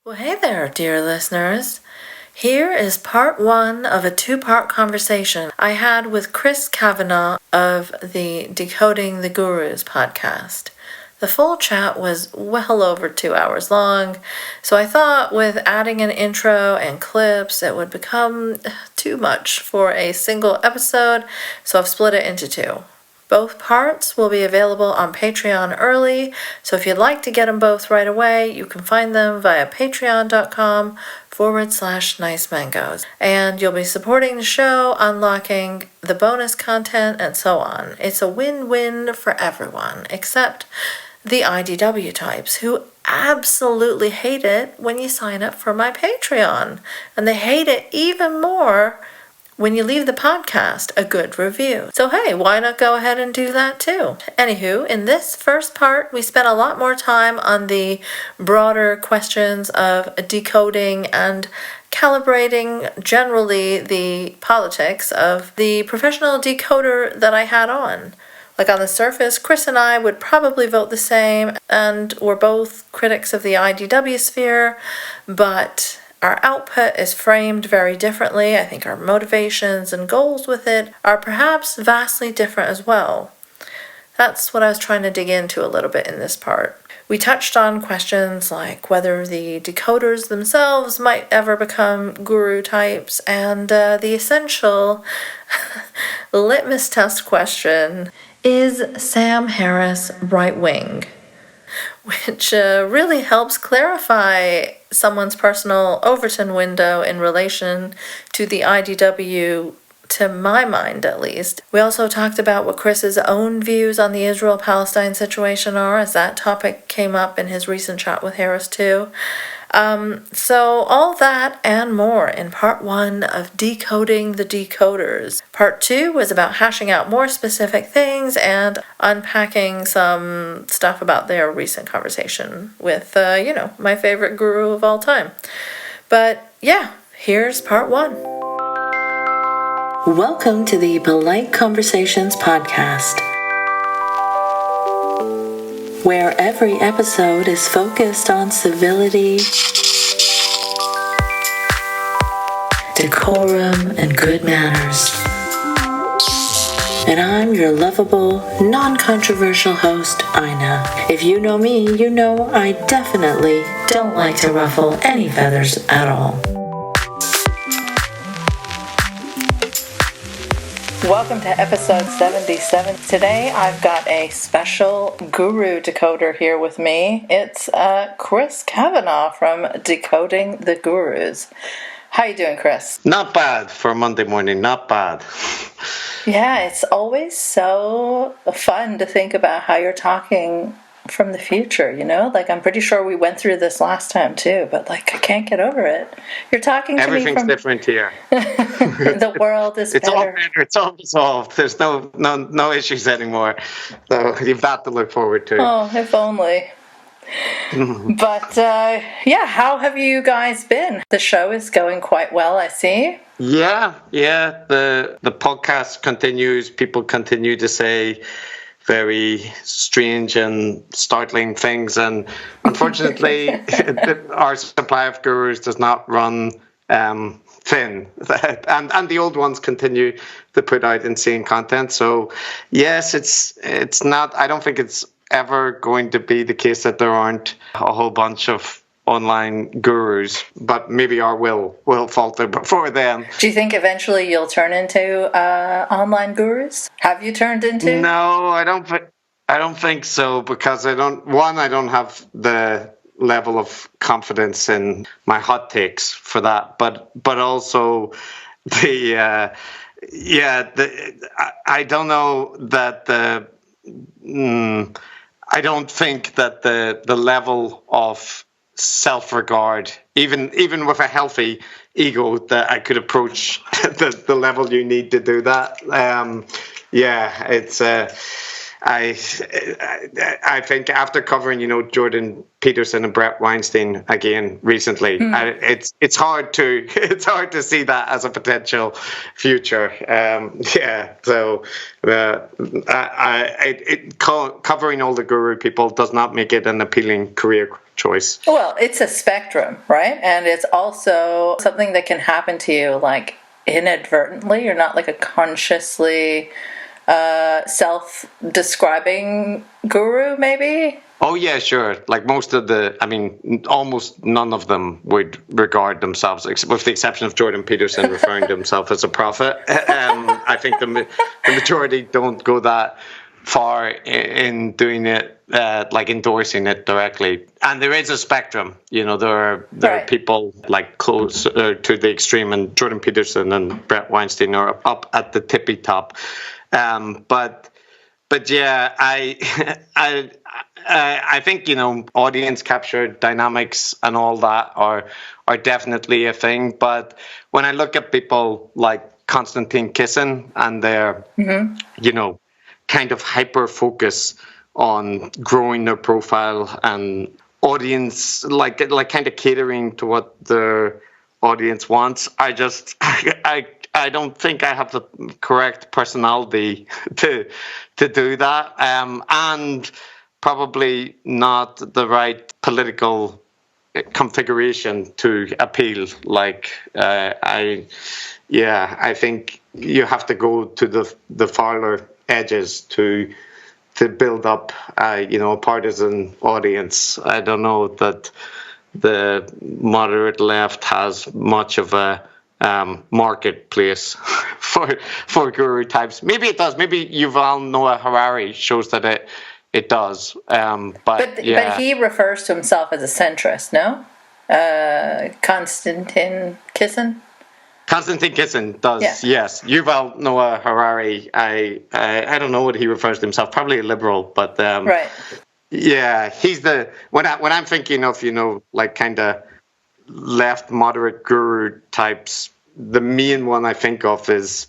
Well, hey there, dear listeners. Here is part one of a two-part conversation I had with Chris Kavanagh of the Decoding the Gurus podcast. The full chat was well over 2 hours long, so I thought with adding an intro and clips, it would become too much for a single episode, so I've split it into two. Both parts will be available on Patreon early, so if you'd like to get them both right away, you can find them via patreon.com/nicemangoes. And you'll be supporting the show, unlocking the bonus content, and so on. It's a win-win for everyone, except the IDW types, who absolutely hate it when you sign up for my Patreon. And they hate it even more when you leave the podcast a good review. So hey, why not go ahead and do that too? Anywho, in this first part, we spent a lot more time on the broader questions of decoding and calibrating generally the politics of the professional decoder that I had on. Like on the surface, Chris and I would probably vote the same, and we're both critics of the IDWsphere, but our output is framed very differently. I think our motivations and goals with it are perhaps vastly different as well. That's what I was trying to dig into a little bit in this part. We touched on questions like whether the decoders themselves might ever become guru types, and the essential litmus test question, is Sam Harris Rightwing? Which really helps clarify someone's personal Overton window in relation to the IDW, to my mind at least. We also talked about what Chris's own views on the Israel-Palestine situation are, as that topic came up in his recent chat with Harris too. So all that and more in part one of Decoding the Decoders. Part two was about hashing out more specific things and unpacking some stuff about their recent conversation with, my favorite guru of all time. But yeah, here's part one. Welcome to the Polite Conversations podcast, where every episode is focused on civility, decorum, and good manners. And I'm your lovable, non-controversial host, Ina. If you know me, you know I definitely don't like to ruffle any feathers at all. Welcome to episode 77. Today I've got a special guru decoder here with me. It's Chris Kavanagh from Decoding the Gurus. How you doing, Chris? Not bad for Monday morning, not bad. Yeah, it's always so fun to think about how you're talking from the future, Like, I'm pretty sure we went through this last time too, but I can't get over it. You're talking to Everything's me from... different here. The world is it's better. All better. It's all resolved. There's no issues anymore. So you've that to look forward to. Oh, if only. But how have you guys been? The show is going quite well, I see. Yeah. The podcast continues. People continue to say very strange and startling things, and unfortunately our supply of gurus does not run thin, and the old ones continue to put out insane content. So yes, it's not, I don't think it's ever going to be the case that there aren't a whole bunch of online gurus, but maybe our will falter before then. Do you think eventually you'll turn into online gurus? Have you turned into? No, I don't think so, because I don't have the level of confidence in my hot takes for that, but also I don't know that I don't think that the level of self-regard, even with a healthy ego, that I could approach the level you need to do that. It's I think after covering, Jordan Peterson and Brett Weinstein again recently, it's hard to see that as a potential future. So covering all the guru people does not make it an appealing career choice. Well, it's a spectrum, right? And it's also something that can happen to you, like inadvertently. You're not like a consciously self-describing guru, maybe? Oh, yeah, sure. Like almost none of them would regard themselves, with the exception of Jordan Peterson referring to himself as a prophet. I think the majority don't go that far in doing it, like endorsing it directly. And there is a spectrum. There are people like close to the extreme, and Jordan Peterson and Brett Weinstein are up at the tippy top. But yeah, I think audience capture dynamics and all that are definitely a thing. But when I look at people like Konstantin Kisin and their kind of hyper focus on growing their profile and audience, like kind of catering to what their audience wants, I don't think I have the correct personality to do that, and probably not the right political configuration to appeal. I think you have to go to the farther edges to build up, a partisan audience. I don't know that the moderate left has much of a marketplace for guru types. Maybe it does. Maybe Yuval Noah Harari shows that it does. But he refers to himself as a centrist, no? Konstantin Kisin? Konstantin Kisin does, yes. Yuval Noah Harari, I don't know what he refers to himself. Probably a liberal, but right. Yeah, he's when I'm thinking of like kind of left moderate guru types, the main one I think of is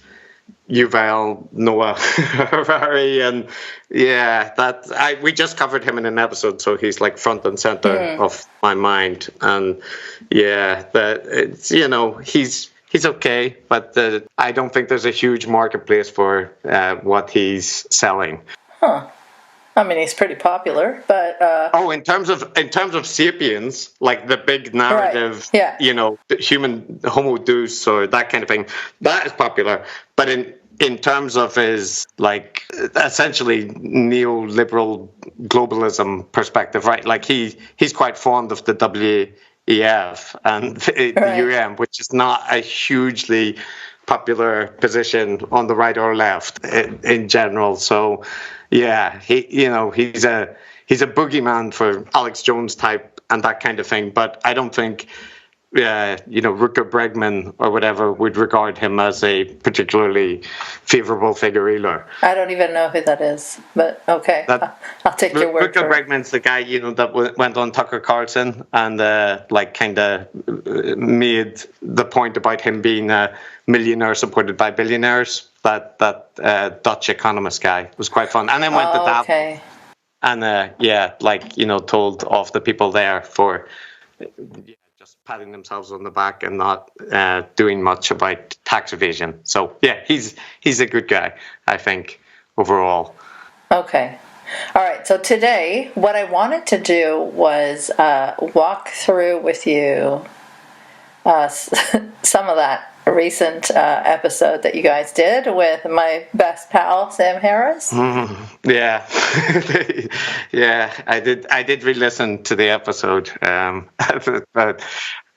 Yuval Noah Harari, and we just covered him in an episode, so he's like front and center of my mind. And he's okay, but I don't think there's a huge marketplace for what he's selling. Huh. I mean, he's pretty popular, but in terms of Sapiens, like the big narrative, right. Human Homo Deus or that kind of thing, that is popular. But in terms of his like essentially neoliberal globalism perspective, right? Like he's quite fond of the WEF and the UN, which is not a hugely popular position on the right or left in general. So. Yeah, he's a boogeyman for Alex Jones type and that kind of thing. But I don't think, Rutger Bregman or whatever would regard him as a particularly favorable figure either. I don't even know who that is, but okay, I'll take your word for it. Rutger Bregman's the guy, that went on Tucker Carlson and kind of made the point about him being a millionaire supported by billionaires. That Dutch economist guy was quite fun, and then went to Davos, and told off the people there for just patting themselves on the back and not doing much about tax evasion. So yeah, he's a good guy, I think, overall. Okay. All right, so today what I wanted to do was walk through with you some of that recent episode that you guys did with my best pal, Sam Harris. Yeah. Yeah, I did re-listen to the episode. But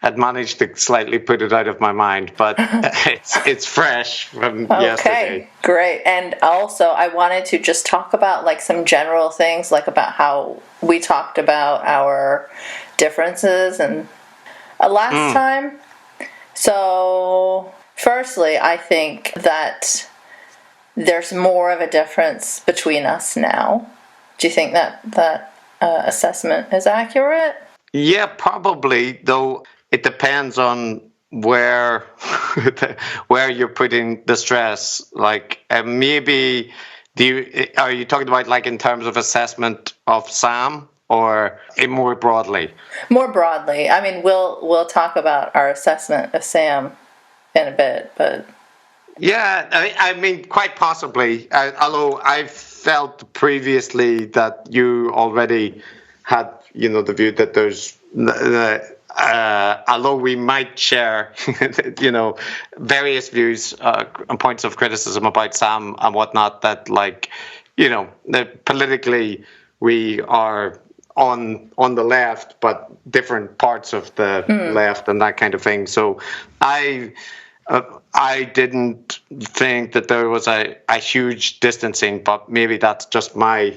I'd managed to slightly put it out of my mind, but it's fresh from yesterday. Okay, great. And also, I wanted to just talk about like some general things, like about how we talked about our differences and last time. So, firstly, I think that there's more of a difference between us now. Do you think that assessment is accurate? Yeah, probably, though it depends on where you're putting the stress. Like, maybe Are you talking about like in terms of assessment of Sam or more broadly? More broadly. I mean, we'll talk about our assessment of Sam in a bit, but yeah, I mean, quite possibly. Although I've felt previously that you already had, the view that there's, although we might share, various views and points of criticism about Sam and whatnot, that that politically we are on the left, but different parts of the left and that kind of thing. So I didn't think that there was a huge distancing, but maybe that's just my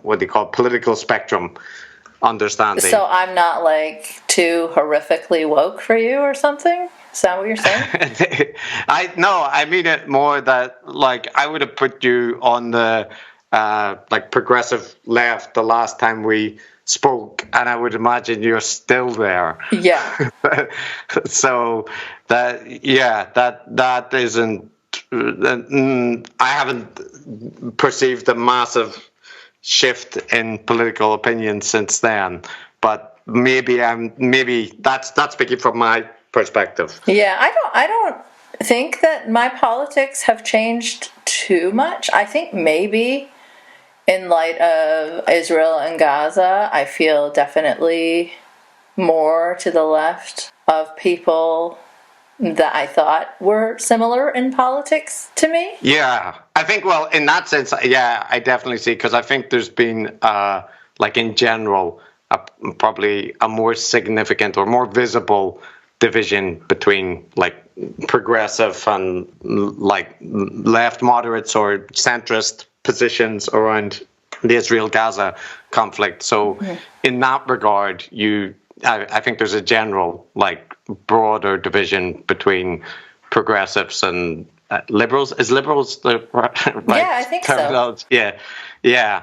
what they call political spectrum understanding. So I'm not like too horrifically woke for you or something? Is that what you're saying? I mean it more that I would have put you on the progressive left the last time we spoke, and I would imagine you're still there. Yeah. So that isn't. I haven't perceived a massive shift in political opinion since then, but maybe that's speaking from my perspective. Yeah, I don't think that my politics have changed too much. I think maybe in light of Israel and Gaza, I feel definitely more to the left of people that I thought were similar in politics to me. Yeah, I think, well, in that sense, yeah, I definitely see, because I think there's been, in general, probably a more significant or more visible division between, progressive and, left moderates or centrist positions around the Israel-Gaza conflict. So in that regard, I think there's a general, broader division between progressives and liberals. Is liberals the right I think terminology? So. Yeah.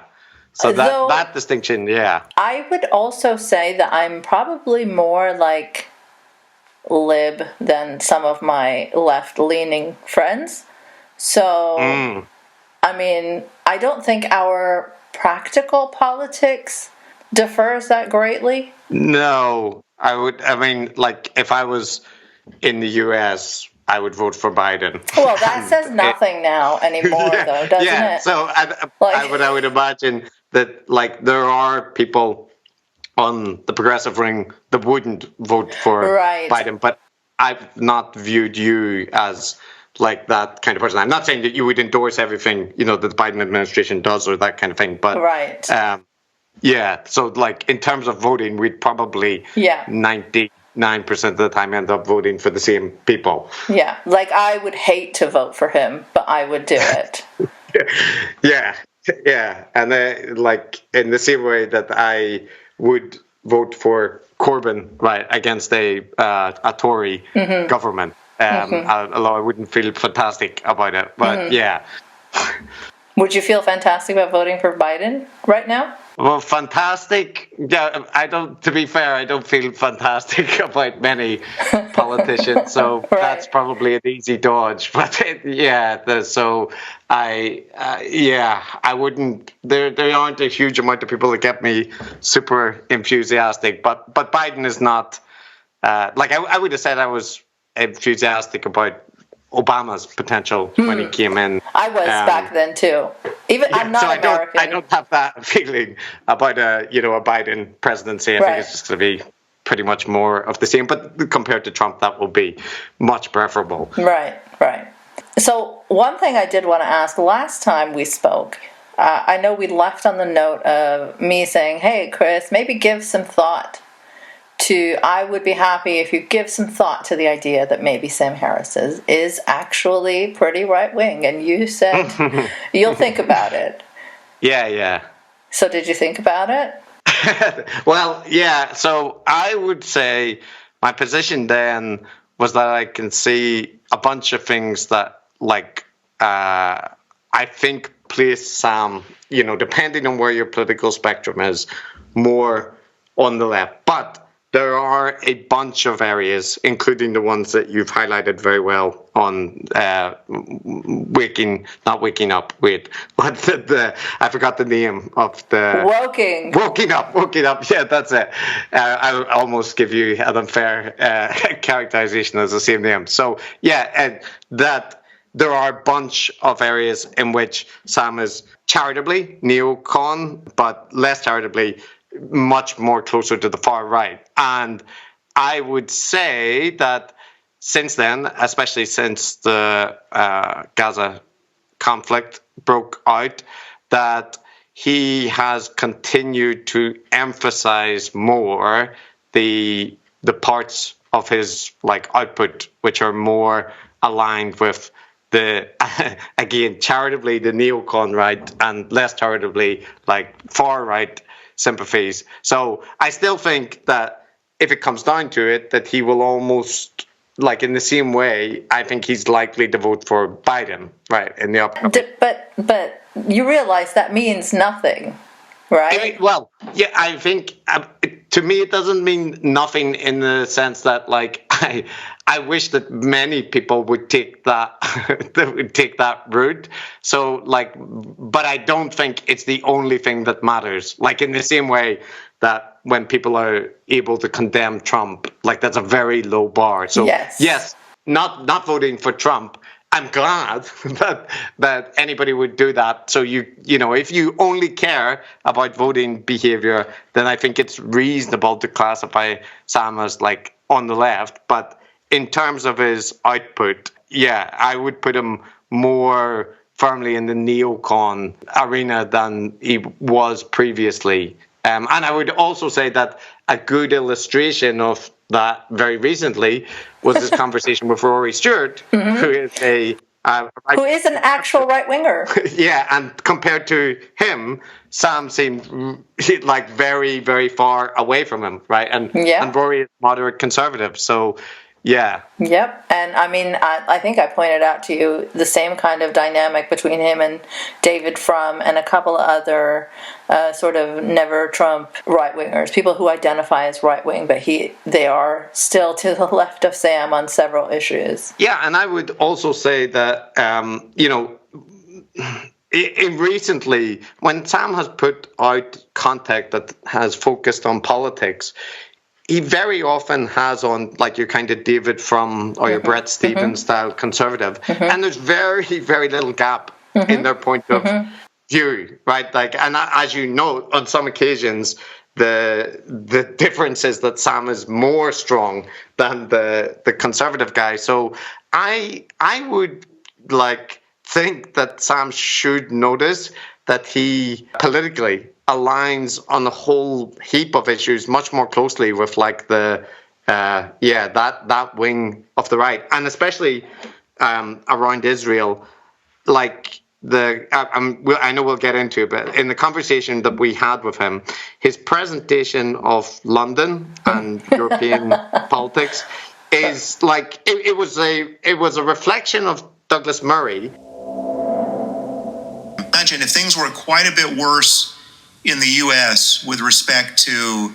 So that distinction, yeah. I would also say that I'm probably more lib than some of my left-leaning friends. So, I mean, I don't think our practical politics differs that greatly. No, if I was in the US, I would vote for Biden. Well, that says nothing now anymore, though, doesn't it? So I would imagine that, there are people on the progressive ring that wouldn't vote for Biden, but I've not viewed you as that kind of person. I'm not saying that you would endorse everything, that the Biden administration does or that kind of thing, but so in terms of voting, we'd probably 99% of the time end up voting for the same people. Yeah, I would hate to vote for him, but I would do it. Yeah, and in the same way that I would vote for Corbyn, against a Tory government. Although I wouldn't feel fantastic about it, but yeah. Would you feel fantastic about voting for Biden right now? Well, fantastic. Yeah, to be fair, I don't feel fantastic about many politicians, so that's probably an easy dodge. But I wouldn't. There aren't a huge amount of people that get me super enthusiastic. But Biden is not. I would have said I was enthusiastic about Obama's potential when he came in. I was back then too. I'm not American. I don't have that feeling about a Biden presidency. I think it's just going to be pretty much more of the same. But compared to Trump, that will be much preferable. Right. So one thing I did want to ask, last time we spoke, I know we left on the note of me saying, "Hey, Chris, maybe give some thought I would be happy if you give some thought to the idea that maybe Sam Harris is actually pretty right-wing." And you said you'll think about it. Yeah. So did you think about it? Well, yeah. So I would say my position then was that I can see a bunch of things that, I think place Sam, depending on where your political spectrum is, more on the left. But there are a bunch of areas, including the ones that you've highlighted very well on not waking up. Wait, I forgot the name of the Woking up. Yeah, that's it. I'll almost give you an unfair characterization as the same name. So yeah, and that there are a bunch of areas in which Sam is charitably neocon, but less charitably much more closer to the far right. And I would say that since then, especially since the Gaza conflict broke out, that he has continued to emphasize more the parts of his output which are more aligned with the again charitably the neocon right and less charitably far right sympathies. So I still think that if it comes down to it, that he will almost in the same way. I think he's likely to vote for Biden, right, in the upcoming. But you realize that means nothing, right? I think to me it doesn't mean nothing in the sense that I wish that many people would take that route. So but I don't think it's the only thing that matters. In the same way that when people are able to condemn Trump, that's a very low bar. So yes, not voting for Trump. I'm glad that anybody would do that. So if you only care about voting behavior, then I think it's reasonable to classify Sam as on the left. But in terms of his output, I would put him more firmly in the neocon arena than he was previously. And I would also say that a good illustration of that very recently was this conversation with Rory Stewart, who is who is an actual right-winger. Yeah, and compared to him, Sam seemed very, very far away from him, right? And Rory is moderate conservative, so yeah. Yep, and I mean, I think I pointed out to you the same kind of dynamic between him and David Frum and a couple of other sort of never-Trump right-wingers, people who identify as right-wing, but they are still to the left of Sam on several issues. Yeah, and I would also say that, recently, when Sam has put out content that has focused on politics, he very often has on your kind of David Frum or your Bret Stephens style conservative, and there's very, very little gap in their point of view, right? And as you know, on some occasions, the difference is that Sam is more strong than the conservative guy. So I would think that Sam should notice that he politically aligns on a whole heap of issues much more closely with that wing of the right, and especially around Israel. I know we'll get into it, but in the conversation that we had with him, his presentation of London and European politics is it was a reflection of Douglas Murray. Imagine if things were quite a bit worse in the U.S. with respect to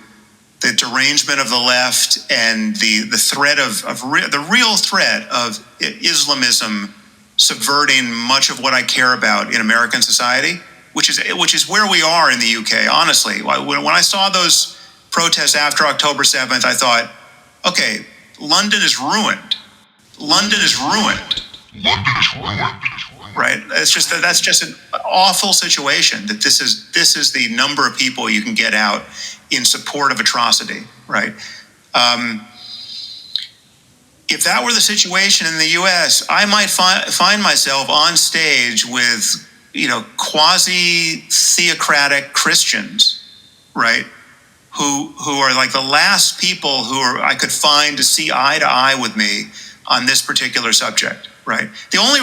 the derangement of the left and the threat the real threat of Islamism subverting much of what I care about in American society, which is where we are in the UK. Honestly, when I saw those protests after October 7th, I thought, okay, London is ruined. London is ruined. Right? That's just an awful situation. That this is the number of people you can get out in support of atrocity. Right? If that were the situation in the U.S., I might find myself on stage with quasi-theocratic Christians, right? Who are the last people I could find to see eye to eye with me on this particular subject. Right. The only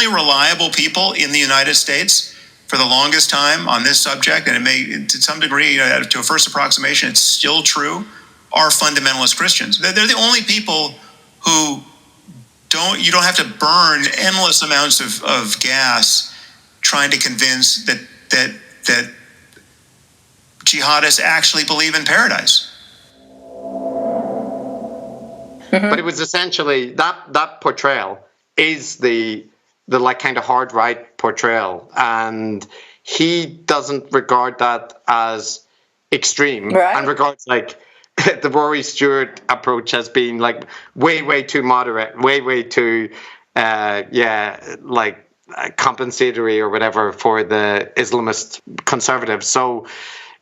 reliable people in the United States for the longest time on this subject, and it may, to some degree, to a first approximation, it's still true, are fundamentalist Christians. They're the only people who you don't have to burn endless amounts of gas trying to convince that jihadists actually believe in paradise. But it was essentially that portrayal is the like kind of hard right portrayal, and he doesn't regard that as extreme, and regards like the Rory Stewart approach as being like way too moderate, way too compensatory or whatever for the Islamist conservatives. So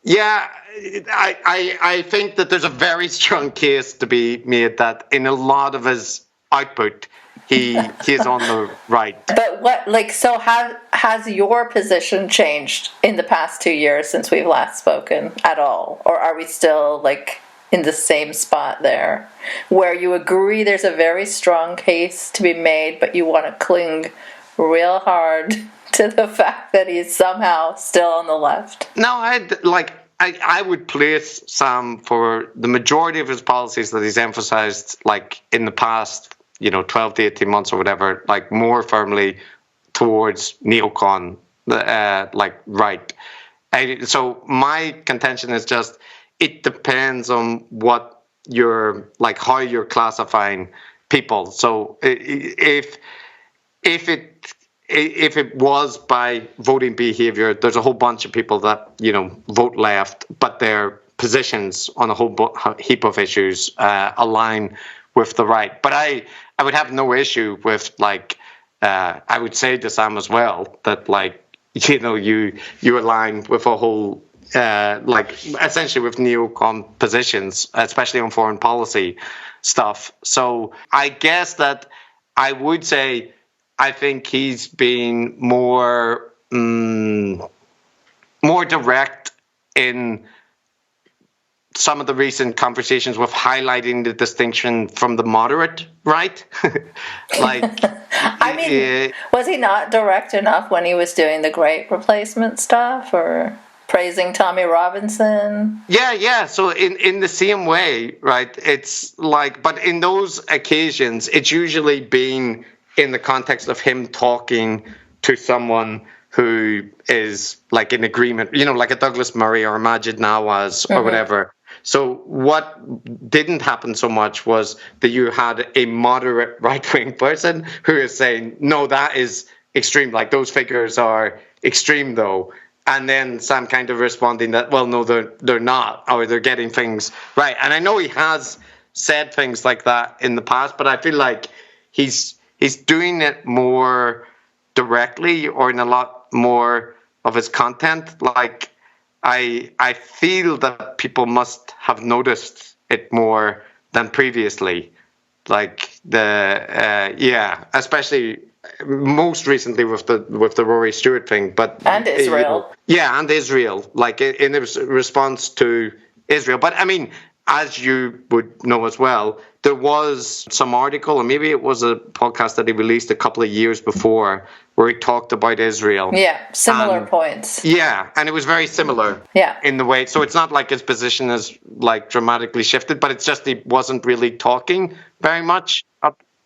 yeah, I think that there's a very strong case to be made that in a lot of his output he is on the right. But has your position changed in the past 2 years since we've last spoken at all? Or are we still like in the same spot there, where you agree there's a very strong case to be made, but you want to cling real hard to the fact that he's somehow still on the left? No, I would place Sam for the majority of his policies that he's emphasized, like in the past, 12 to 18 months or whatever, like more firmly towards neocon, right. So my contention is just, it depends on what you're, like how you're classifying people. So if it was by voting behavior, there's a whole bunch of people that, vote left, but their positions on a whole heap of issues align with the right. But I would have no issue with, I would say to Sam as well, that, you align with a whole, essentially with neocon positions, especially on foreign policy stuff. So I guess that I would say, I think he's been more direct in some of the recent conversations with highlighting the distinction from the moderate right. I mean, was he not direct enough when he was doing the Great Replacement stuff or praising Tommy Robinson? Yeah. So in the same way, right? It's like, but in those occasions, it's usually been in the context of him talking to someone who is like in agreement, like a Douglas Murray or a Majid Nawaz or whatever. So what didn't happen so much was that you had a moderate right-wing person who is saying, no, that is extreme. Like, those figures are extreme, though. And then Sam kind of responding that, well, no, they're not, or they're getting things right. And I know he has said things like that in the past, but I feel like he's doing it more directly or in a lot more of his content. Like, I feel that people must have noticed it more than previously. Like especially most recently with the Rory Stewart thing, and Israel. And Israel, like in response to Israel. But I mean, as you would know as well, there was some article, or maybe it was a podcast that he released a couple of years before, where he talked about Israel. Yeah, similar points. Yeah, and it was very similar. Yeah. In the way, so it's not like his position is like dramatically shifted, but it's just he wasn't really talking very much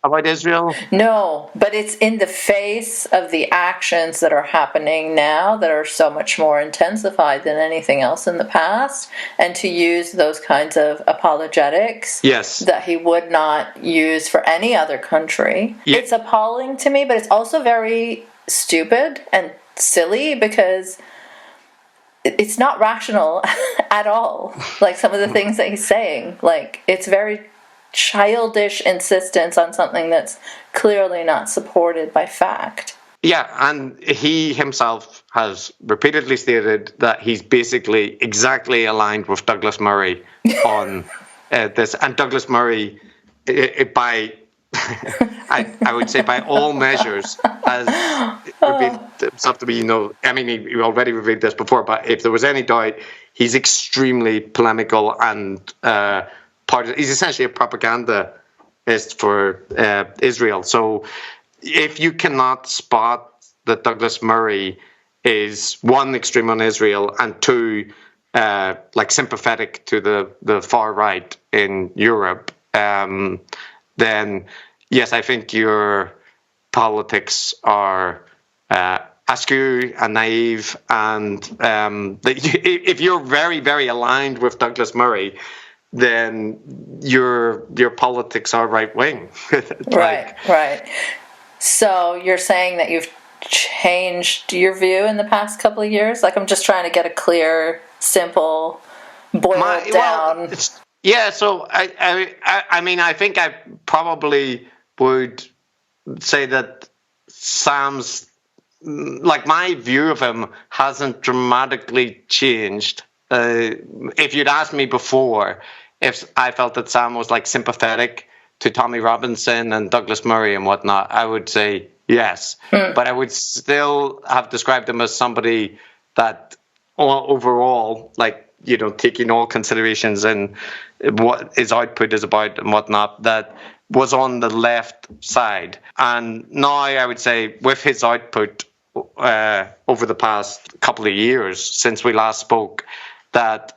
about Israel. No, but it's in the face of the actions that are happening now that are so much more intensified than anything else in the past, and to use those kinds of apologetics that he would not use for any other country. Yeah. It's appalling to me, but it's also very stupid and silly because it's not rational at all. Like, some of the things that he's saying, like, it's very childish insistence on something that's clearly not supported by fact. Yeah, and he himself has repeatedly stated that he's basically exactly aligned with Douglas Murray on this. And Douglas Murray, by I would say by all measures, has revealed himself to be, I mean, he already revealed this before, but if there was any doubt, he's extremely polemical and he's essentially a propagandist for Israel. So if you cannot spot that Douglas Murray is, one, extreme on Israel, and two, like sympathetic to the far right in Europe, then yes, I think your politics are askew and naive. And if you're very, very aligned with Douglas Murray, then your politics are right wing. Right. So you're saying that you've changed your view in the past couple of years? Like, I'm just trying to get a clear, simple, boiled down. So I mean, I think I probably would say that Sam's, like, my view of him hasn't dramatically changed. If you'd asked me before if I felt that Sam was like sympathetic to Tommy Robinson and Douglas Murray and whatnot, I would say yes. But I would still have described him as somebody that overall, like, you know, taking all considerations and what his output is about and whatnot, that was on the left side. And now I would say with his output over the past couple of years since we last spoke, that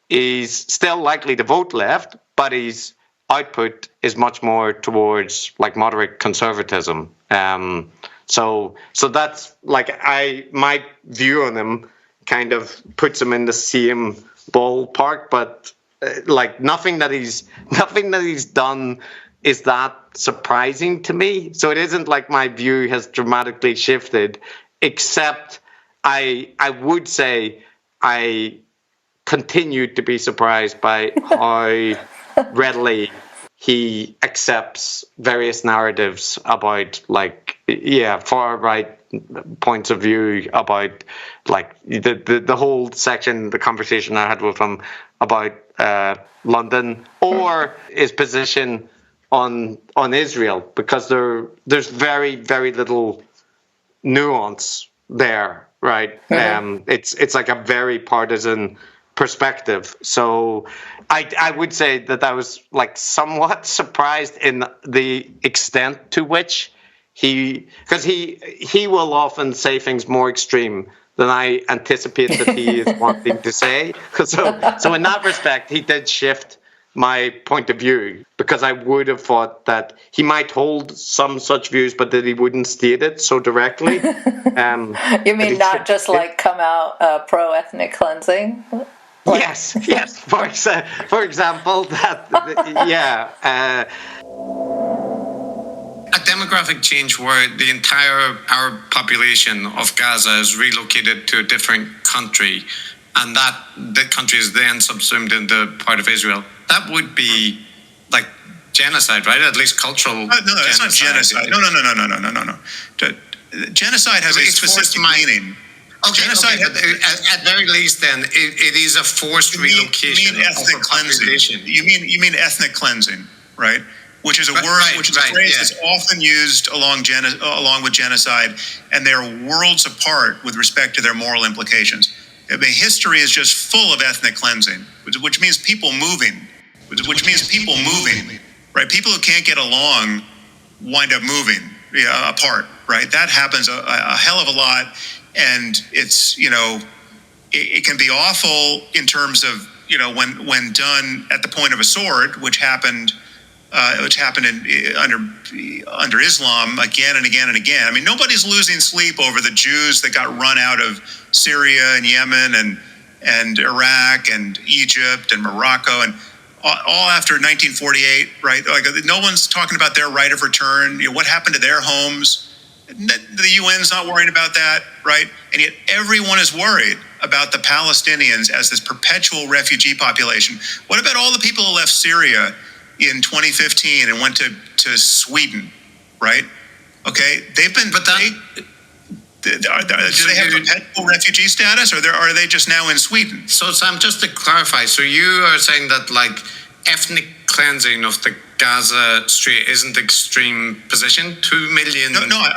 he's still likely to vote left, but his output is much more towards like moderate conservatism. So that's like, my view on him kind of puts him in the same ballpark, but like nothing that he's done is that surprising to me. So it isn't like my view has dramatically shifted, except I would say I continue to be surprised by how readily he accepts various narratives about, like, far right points of view about, like, the whole section, the conversation I had with him about London, or his position on Israel, because there's very, very little nuance there, right? It's like a very partisan perspective. So I would say that I was like somewhat surprised in the extent to which because he will often say things more extreme than I anticipate that he is wanting to say. So in that respect, he did shift my point of view, because I would have thought that he might hold some such views, but that he wouldn't state it so directly. You mean not just like come out pro-ethnic cleansing? Yes. For example, that a demographic change where the entire Arab population of Gaza is relocated to a different country, and that the country is then subsumed into part of Israel. That would be like genocide, right? At least cultural. No, it's not genocide. No. Genocide has a specific meaning. Okay, genocide at very least, then it is a forced relocation you mean ethnic cleansing. You mean ethnic cleansing, right? Which is a word, which is a phrase that's often used along with genocide, and they're worlds apart with respect to their moral implications. I mean, history is just full of ethnic cleansing, which means people moving, right? People who can't get along wind up moving apart, right? That happens a hell of a lot, and it's, you know, it can be awful in terms of, you know, when done at the point of a sword, which happened under Islam again and again and again. I mean, nobody's losing sleep over the Jews that got run out of Syria and Yemen and Iraq and Egypt and Morocco, and all after 1948, right? Like, no one's talking about their right of return. You know, what happened to their homes? The UN's not worried about that, right? And yet everyone is worried about the Palestinians as this perpetual refugee population. What about all the people who left Syria in 2015 and went to Sweden, right? Okay, they've been. But do they have perpetual refugee status, or are they just now in Sweden? So, Sam, just to clarify, so you are saying that, like, ethnic cleansing of the Gaza Strip isn't extreme position? 2 million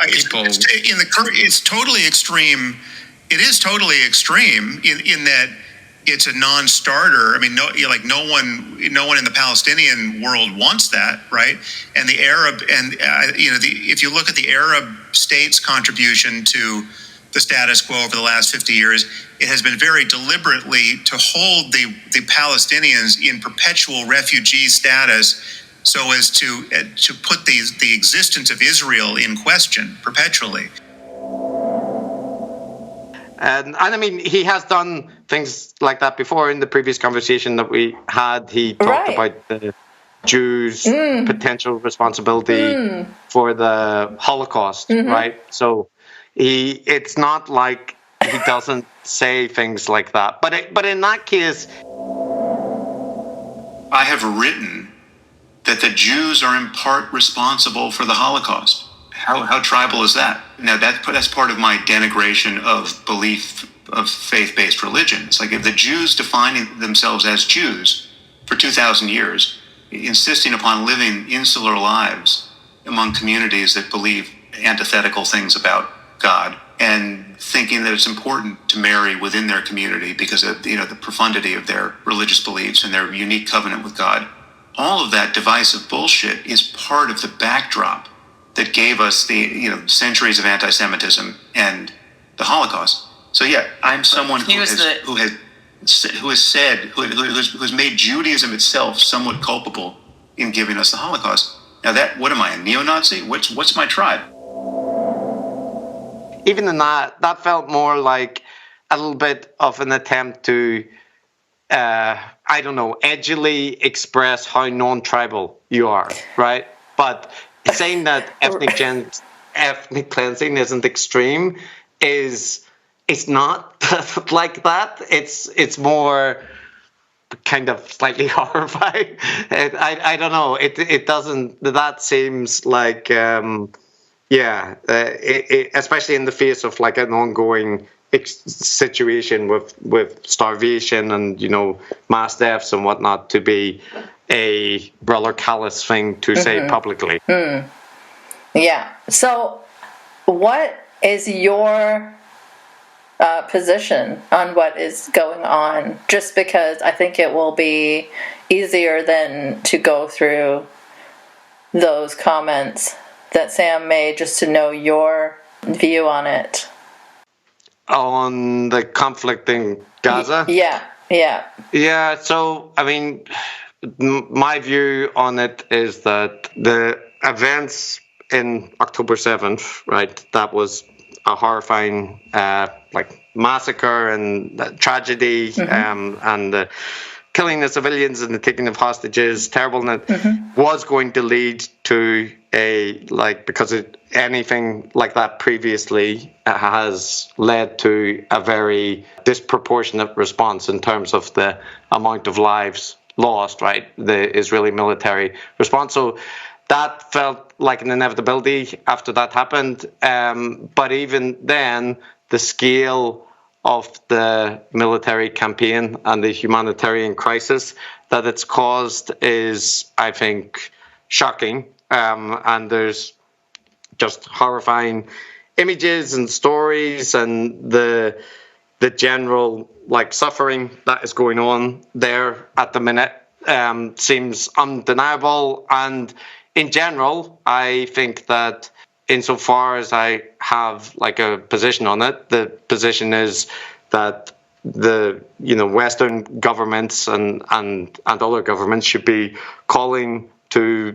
people. It's totally extreme. It is totally extreme in that it's a non-starter. I mean, no one in the Palestinian world wants that, right? And the Arab if you look at the Arab states' contribution to the status quo over the last 50 years, it has been very deliberately to hold the Palestinians in perpetual refugee status, so as to put the existence of Israel in question perpetually. And I mean, he has done things like that before. In the previous conversation that we had, he talked about the Jews' potential responsibility for the Holocaust, right? So it's not like he doesn't say things like that. But in that case, I have written that the Jews are in part responsible for the Holocaust. How tribal is that? Now that's part of my denigration of belief of faith-based religion. It's like if the Jews defining themselves as Jews for 2,000 years, insisting upon living insular lives among communities that believe antithetical things about God, and thinking that it's important to marry within their community because of the profundity of their religious beliefs and their unique covenant with God. All of that divisive bullshit is part of the backdrop that gave us the centuries of anti-Semitism and the Holocaust. So yeah, I'm someone who has made Judaism itself somewhat culpable in giving us the Holocaust. Now what am I, a neo-Nazi? What's my tribe? Even in that felt more like a little bit of an attempt to, I don't know, edgily express how non-tribal you are, right? But saying that ethnic cleansing isn't extreme it's not like that. It's more kind of slightly horrifying. I don't know. It doesn't. That seems like especially in the face of like an ongoing situation with starvation and mass deaths and whatnot, to be a rather callous thing to say publicly. Yeah. So, what is your position on what is going on? Just because I think it will be easier than to go through those comments that Sam made, just to know your view on it. On the conflict in Gaza? Yeah, so, I mean, my view on it is that the events in October 7th, right, that was a horrifying massacre and tragedy, and the killing of civilians and the taking of hostages, terrible, and it was going to lead to because anything like that previously has led to a very disproportionate response in terms of the amount of lives lost, right? The Israeli military response. So that felt like an inevitability after that happened. But even then, the scale of the military campaign and the humanitarian crisis that it's caused is, I think, shocking. And there's just horrifying images and stories, and the general suffering that is going on there at the minute seems undeniable. And in general, I think that insofar as I have a position on it, the position is that the Western governments and other governments should be calling to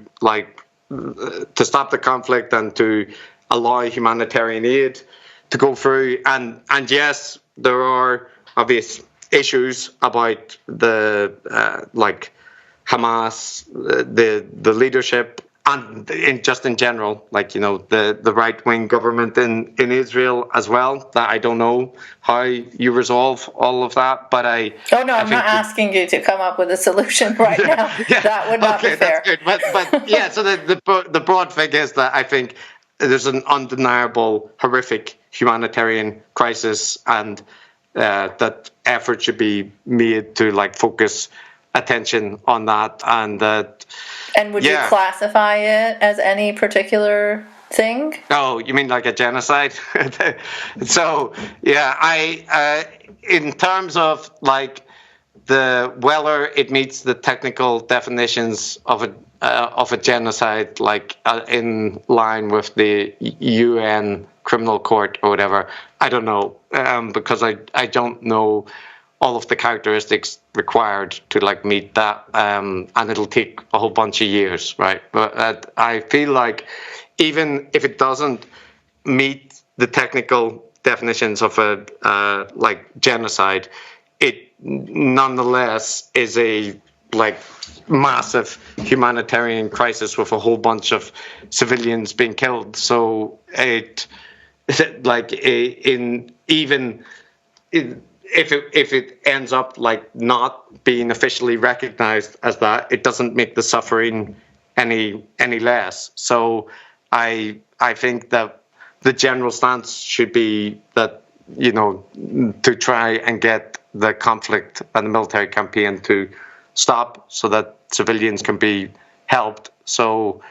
stop the conflict and to allow humanitarian aid to go through. And yes, there are obvious issues about the Hamas, the leadership, and in general, the right-wing government in Israel as well. That I don't know how you resolve all of that, but I'm not asking you to come up with a solution right now. That would not be fair. That's good. But yeah, so the broad thing is that I think there's an undeniable, horrific humanitarian crisis, and that effort should be made to focus attention on that, and that. And would you classify it as any particular thing? Oh, you mean like a genocide? So I in terms of whether it meets the technical definitions of a genocide, in line with the UN Criminal Court or whatever, I don't know, because I don't know all of the characteristics required to meet that, and it'll take a whole bunch of years, right? But I feel like even if it doesn't meet the technical definitions of a genocide, it nonetheless is a massive humanitarian crisis with a whole bunch of civilians being killed. So if it ends up not being officially recognized as that, it doesn't make the suffering any less. So I think that the general stance should be that, to try and get the conflict and the military campaign to stop so that civilians can be helped. So,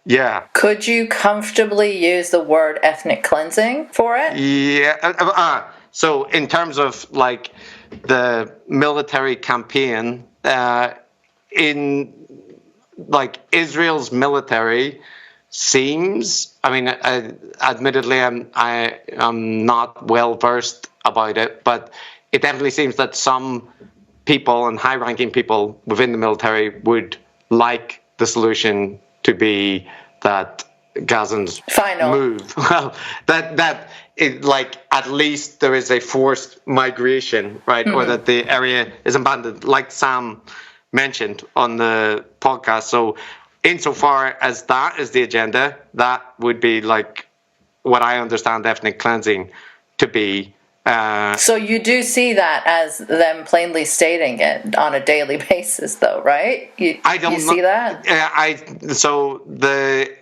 yeah. Could you comfortably use the word ethnic cleansing for it? Yeah. So in terms of the military campaign, in Israel's military seems, admittedly I'm not well versed about it, but it definitely seems that some people and high-ranking people within the military would like the solution to be that Gazans final move. Well, that at least there is a forced migration, right? Or that the area is abandoned, like Sam mentioned on the podcast. So insofar as that is the agenda, that would be what I understand ethnic cleansing to be. So you do see that as them plainly stating it on a daily basis, though, right? I don't see that?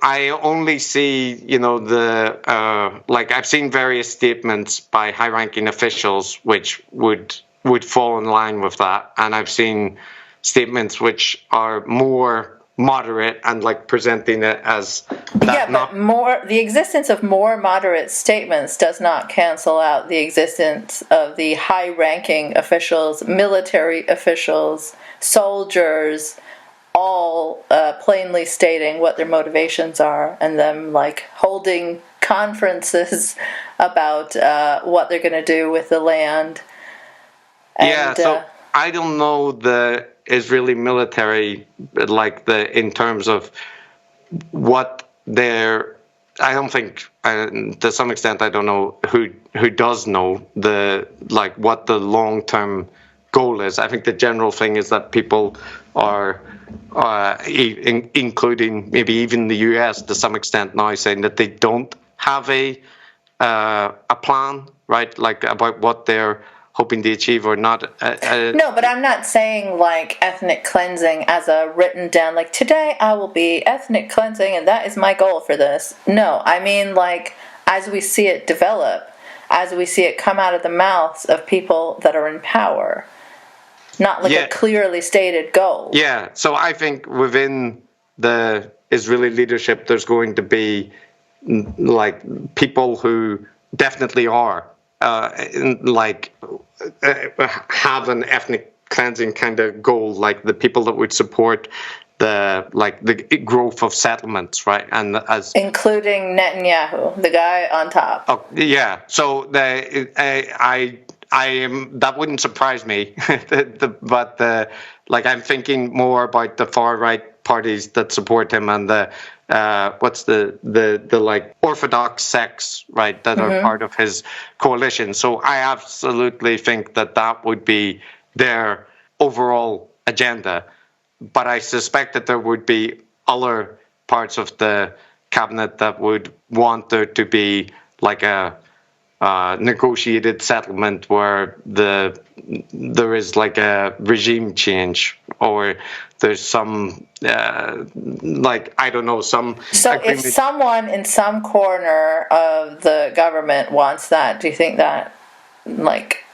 I only see, I've seen various statements by high-ranking officials which would fall in line with that, and I've seen statements which are more moderate and presenting it as that. Yeah, but the existence of more moderate statements does not cancel out the existence of the high-ranking officials, military officials, soldiers, all plainly stating what their motivations are, and them holding conferences about what they're going to do with the land. And, so I don't know the Israeli military in terms of what they're. I don't think, to some extent, I don't know who does know the what the long-term goal is. I think the general thing is that people are, including maybe even the US to some extent now, saying that they don't have a plan, right? About what they're hoping to achieve or not. No, but I'm not saying ethnic cleansing as a written down, today I will be ethnic cleansing and that is my goal for this. No, I mean as we see it develop, as we see it come out of the mouths of people that are in power, not a clearly stated goal. Yeah, so I think within the Israeli leadership there's going to be people who definitely are have an ethnic cleansing kind of goal, the people that would support the growth of settlements, right? And including Netanyahu, the guy on top. Oh, yeah. So I am. That wouldn't surprise me, but I'm thinking more about the far right parties that support him and the what's the orthodox sects, right, that are part of his coalition. So I absolutely think that would be their overall agenda. But I suspect that there would be other parts of the cabinet that would want there to be a negotiated settlement where there is a regime change, or there's some I don't know, some. So agreement. If someone in some corner of the government wants that, do you think that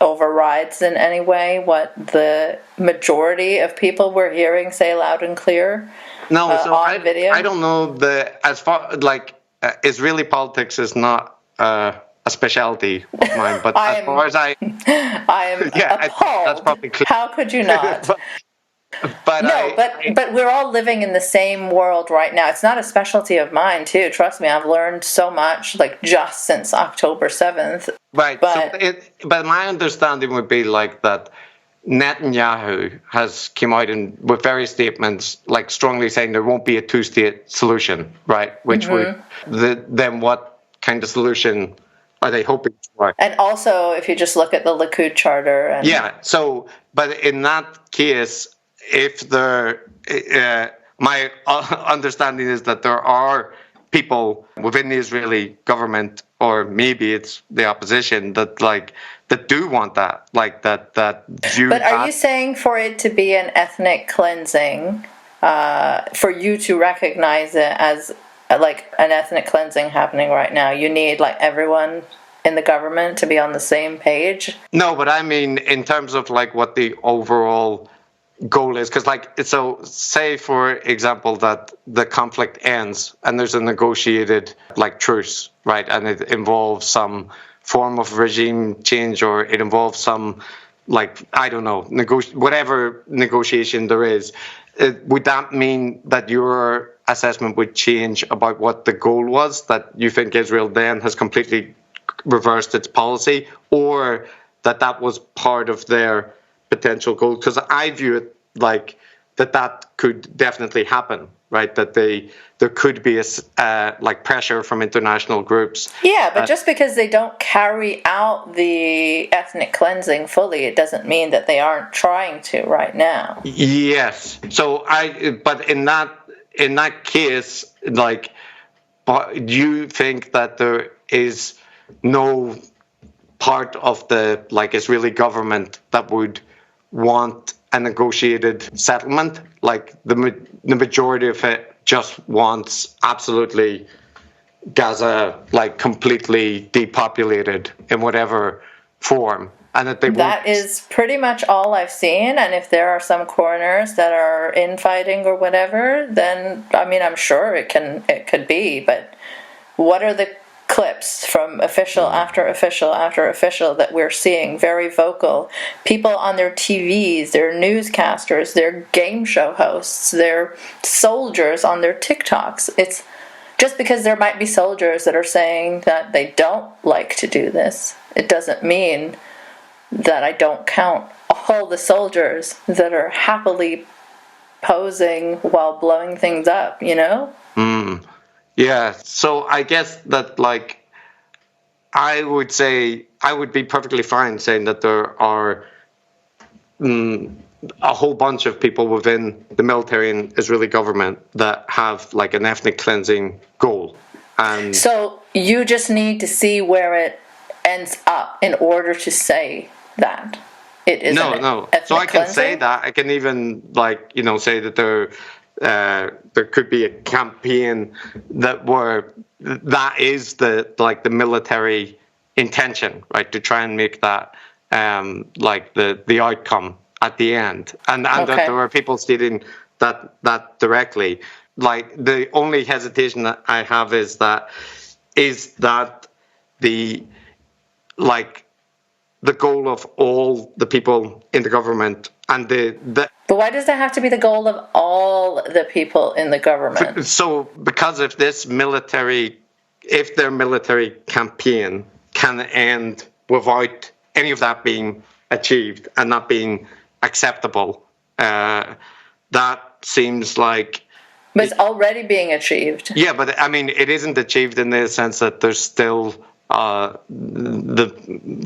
overrides in any way what the majority of people we're hearing say loud and clear? No, so on video? I don't know as far Israeli politics is not a specialty of mine, but as far as I am appalled. That's probably clear. How could you not? But we're all living in the same world right now. It's not a specialty of mine, too. Trust me, I've learned so much, just since October 7th. Right. But my understanding would be that Netanyahu has come out with various statements, strongly saying there won't be a two-state solution, right? Which would then what kind of solution are they hoping for? And also, if you just look at the Likud charter. And Yeah. So, but in that case, if there, my understanding is that there are people within the Israeli government, or maybe it's the opposition, that do want that, that view. But are you saying for it to be an ethnic cleansing, for you to recognize it as like an ethnic cleansing happening right now, you need like everyone in the government to be on the same page? No, but I mean in terms of like what the overall goal is, because so say for example that the conflict ends and there's a negotiated truce, right, and it involves some form of regime change, or it involves some I don't know, whatever negotiation there is, would that mean that your assessment would change about what the goal was, that you think Israel then has completely reversed its policy, or that was part of their potential goal? Because I view it like that could definitely happen, right? That there could be a pressure from international groups. Yeah, but just because they don't carry out the ethnic cleansing fully, it doesn't mean that they aren't trying to right now. Yes. So but in that case, do you think that there is no part of the Israeli government that would want a negotiated settlement? Like the majority of it just wants absolutely Gaza completely depopulated in whatever form, and that is pretty much all I've seen. And if there are some corners that are infighting or whatever, then I mean I'm sure it could be. But what are the clips from official after official after official that we're seeing very vocal people on their TVs, their newscasters, their game show hosts, their soldiers on their TikToks? It's just because there might be soldiers that are saying that they don't like to do this, it doesn't mean that I don't count all the soldiers that are happily posing while blowing things up, you know? Yeah, so I guess that I would say I would be perfectly fine saying that there are a whole bunch of people within the military and Israeli government that have an ethnic cleansing goal. And so you just need to see where it ends up in order to say that it is no. So I can say that. I can even say that there could be a campaign that is the military intention, right, to try and make that the outcome at the end, and that there were people stating that directly. The only hesitation that I have is that the goal of all the people in the government, and But why does that have to be the goal of all the people in the government? So because if their military campaign can end without any of that being achieved and not being acceptable, that seems like... But it's already being achieved. Yeah, but I mean, it isn't achieved in the sense that there's still... the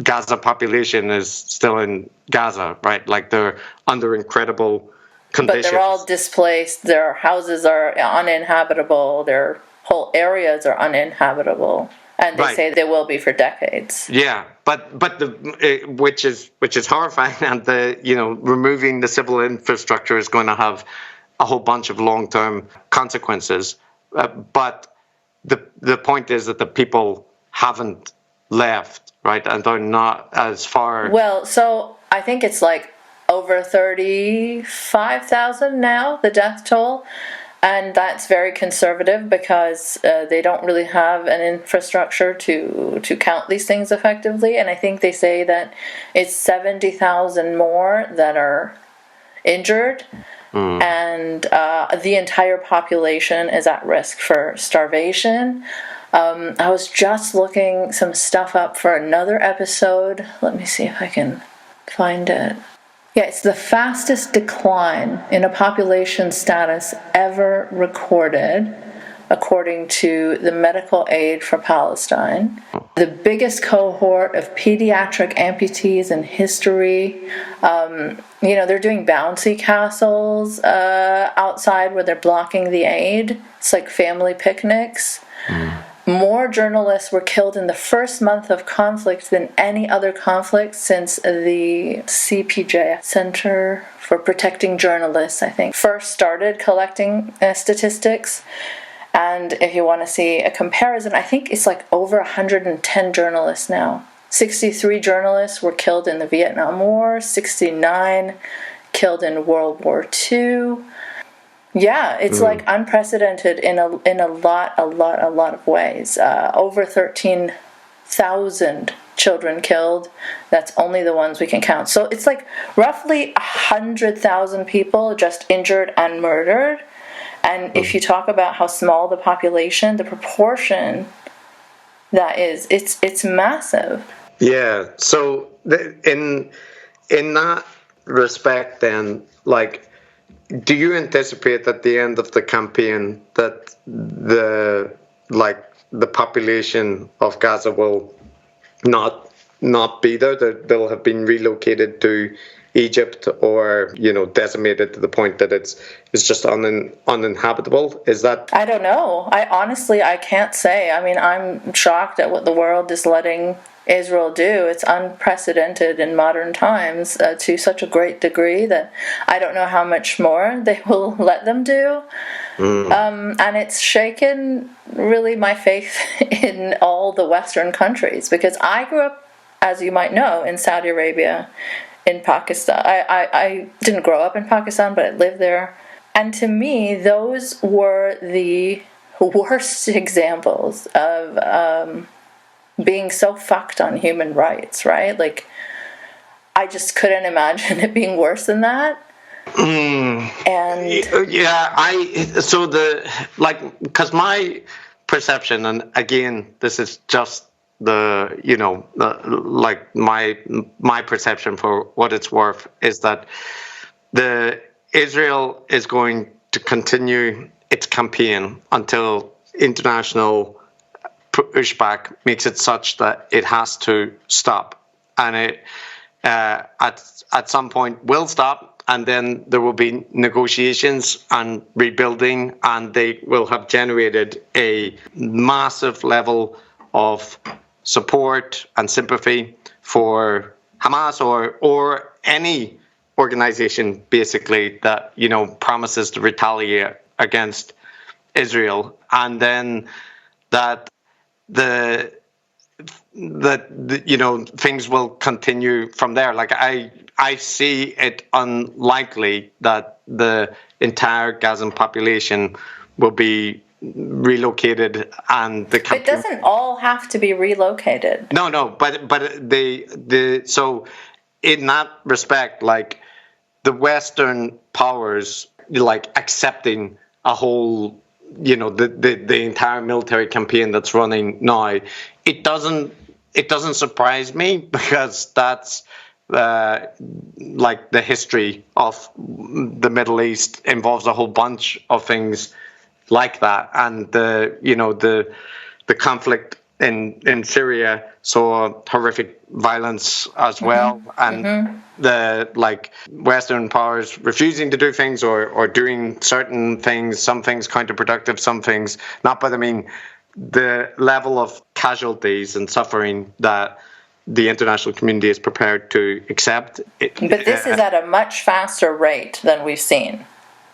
Gaza population is still in Gaza, right? They're under incredible conditions. But they're all displaced. Their houses are uninhabitable. Their whole areas are uninhabitable, and they say they will be for decades. Yeah, but which is horrifying, and removing the civil infrastructure is going to have a whole bunch of long-term consequences. But the point is that the people haven't left, right? And they're not as far... Well, so I think it's over 35,000 now, the death toll. And that's very conservative because they don't really have an infrastructure to count these things effectively. And I think they say that it's 70,000 more that are injured. And the entire population is at risk for starvation. I was just looking some stuff up for another episode. Let me see if I can find it. Yeah, it's the fastest decline in a population status ever recorded, according to the Medical Aid for Palestine. the biggest cohort of pediatric amputees in history. They're doing bouncy castles outside where they're blocking the aid. It's like family picnics. More journalists were killed in the first month of conflict than any other conflict since the CPJ, Center for Protecting Journalists, I think, first started collecting statistics. And if you want to see a comparison, I think it's like over 110 journalists now. 63 journalists were killed in the Vietnam War, 69 killed in World War II. Yeah, it's like unprecedented in a lot of ways. Over 13,000 children killed. That's only the ones we can count. So it's like roughly 100,000 people just injured and murdered. And if you talk about how small the population, the proportion that is, it's massive. Yeah. So in that respect, then, like, do you anticipate at the end of the campaign that the population of Gaza will not be there? That they'll have been relocated to Egypt, or decimated to the point that it's just uninhabitable? Is that? I don't know. I can't say. I mean, I'm shocked at what the world is letting Israel do. It's unprecedented in modern times to such a great degree that I don't know how much more they will let them do. And it's shaken really my faith in all the Western countries, because I grew up, as you might know, in Saudi Arabia, in Pakistan. I didn't grow up in Pakistan, but I lived there. And to me, those were the worst examples of being so fucked on human rights, right? Like, I just couldn't imagine it being worse than that. And because my perception, and again, this is just my perception for what it's worth, is that Israel is going to continue its campaign until international pushback makes it such that it has to stop, and it at some point will stop, and then there will be negotiations and rebuilding, and they will have generated a massive level of support and sympathy for Hamas or any organization, basically, that promises to retaliate against Israel, and then that things will continue from there. Like, I see it unlikely that the entire Gazan population will be relocated, and it doesn't all have to be relocated. No, but so in that respect, like, the Western powers, like, accepting a whole, the entire military campaign that's running now, it doesn't surprise me, because that's like the history of the Middle East involves a whole bunch of things like that, and the conflict in Syria saw horrific violence as well, and the Western powers refusing to do things or doing certain things, some things counterproductive, some things not. But I mean, the level of casualties and suffering that the international community is prepared to accept. But this is at a much faster rate than we've seen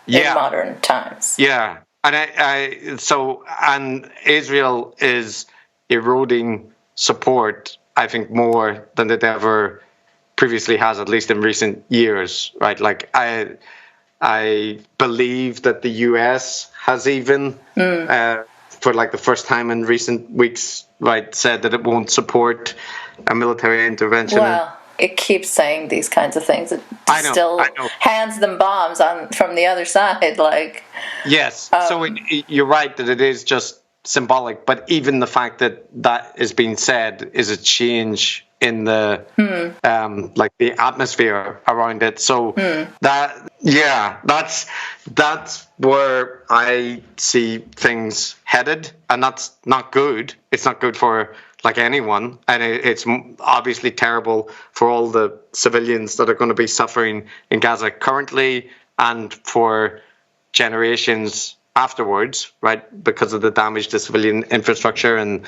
in modern times. Yeah. And and Israel is eroding support, I think, more than it ever previously has, at least in recent years, right? Like, I believe that the US has even, for like the first time in recent weeks, right, said that it won't support a military intervention. Well, it keeps saying these kinds of things. It still hands them bombs from the other side. Like, yes. So you're right that it is just symbolic, but even the fact that is being said is a change in the the atmosphere around it. So that's where I see things headed, and that's not good. It's not good for like anyone, and it's obviously terrible for all the civilians that are going to be suffering in Gaza currently and for generations afterwards, right? Because of the damage to civilian infrastructure and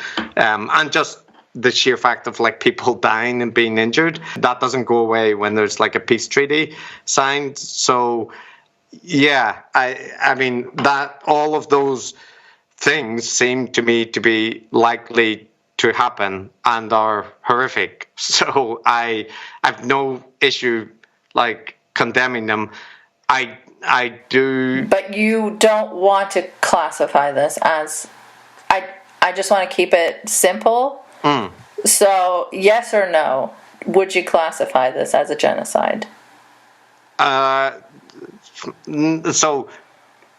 just the sheer fact of like people dying and being injured. That doesn't go away when there's like a peace treaty signed. So yeah, I mean that all of those things seem to me to be likely to happen and are horrific. So I have no issue like condemning them. I do. But you don't want to classify this as. I just want to keep it simple. So yes or no, would you classify this as a genocide? So.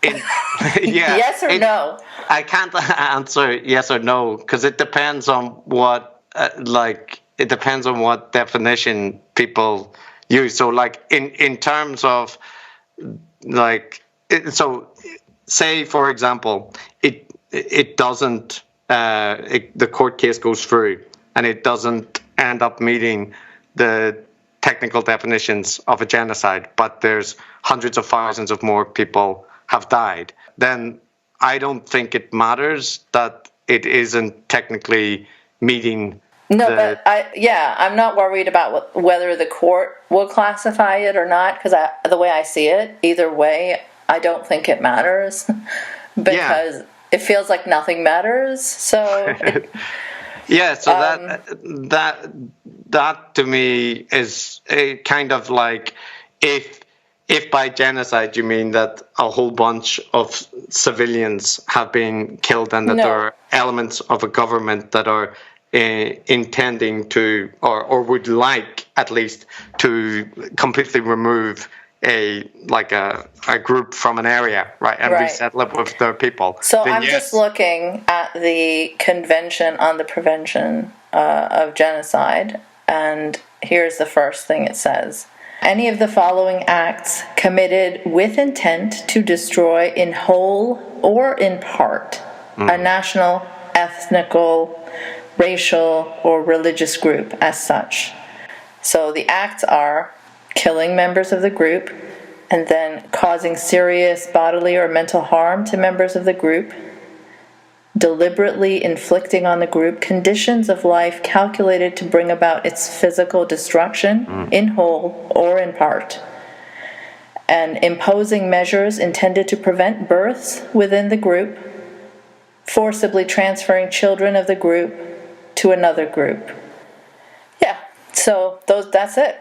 Yeah. Yes or no? I can't answer yes or no because it depends on what it depends on what definition people use. So like in terms of like so say for example it doesn't the court case goes through and it doesn't end up meeting the technical definitions of a genocide, but there's hundreds of thousands of more people have died, then I don't think it matters that it isn't technically meeting. No, but I'm not worried about whether the court will classify it or not, because the way I see it, either way, I don't think it matters because it feels like nothing matters. So yeah, so that to me is a kind of like if by genocide you mean that a whole bunch of civilians have been killed and that there are elements of a government that are intending to or would like at least to completely remove a group from an area, right, and resettle it with their people. So I'm just looking at the Convention on the Prevention of Genocide, and here's the first thing it says. Any of the following acts committed with intent to destroy in whole or in part a national, ethnical, racial, or religious group as such. So the acts are killing members of the group and then causing serious bodily or mental harm to members of the group, deliberately inflicting on the group conditions of life calculated to bring about its physical destruction in whole or in part, and imposing measures intended to prevent births within the group, forcibly transferring children of the group to another group. Yeah, so that's it.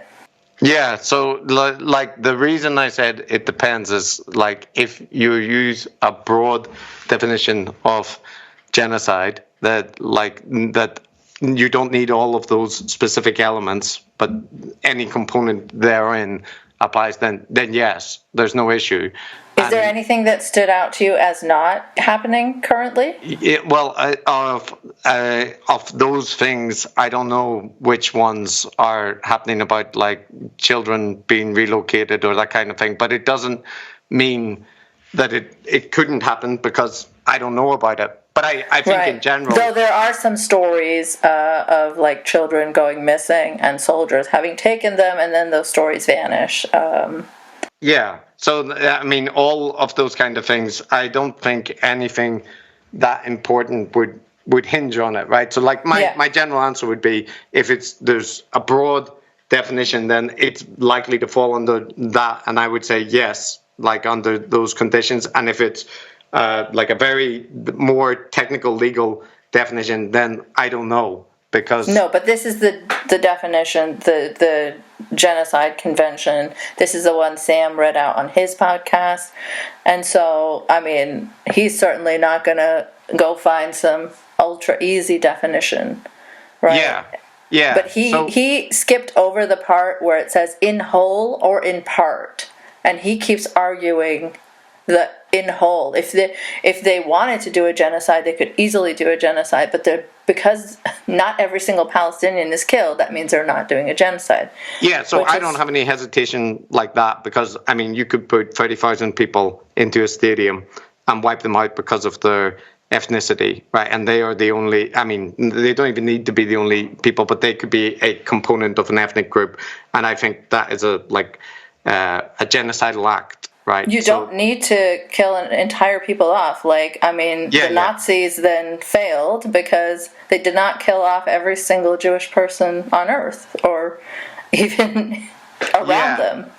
Yeah, so like the reason I said it depends is like if you use a broad definition of genocide that you don't need all of those specific elements, but any component therein applies, then yes, there's no issue. Is there anything that stood out to you as not happening currently? Well, of those things, I don't know which ones are happening about like children being relocated or that kind of thing, but it doesn't mean that it couldn't happen because I don't know about it. But I think in general... Though there are some stories of like children going missing and soldiers having taken them and then those stories vanish. Yeah. So, I mean, all of those kind of things, I don't think anything that important would hinge on it, right? So, like, my general answer would be if there's a broad definition, then it's likely to fall under that. And I would say yes, like under those conditions. And if it's like a very more technical legal definition, then I don't know. Because no, but this is the definition, the Genocide Convention. This is the one Sam read out on his podcast. And so, I mean, he's certainly not going to go find some ultra easy definition, right? Yeah. But he skipped over the part where it says in whole or in part. And he keeps arguing that in whole. If they wanted to do a genocide, they could easily do a genocide, but because not every single Palestinian is killed, that means they're not doing a genocide. Yeah, so I don't have any hesitation like that because, I mean, you could put 30,000 people into a stadium and wipe them out because of their ethnicity, right? And they are the only, I mean, they don't even need to be the only people, but they could be a component of an ethnic group. And I think that is a genocidal act, right? You don't need to kill an entire people off. Like, I mean, the Nazis then failed because they did not kill off every single Jewish person on Earth or even around them.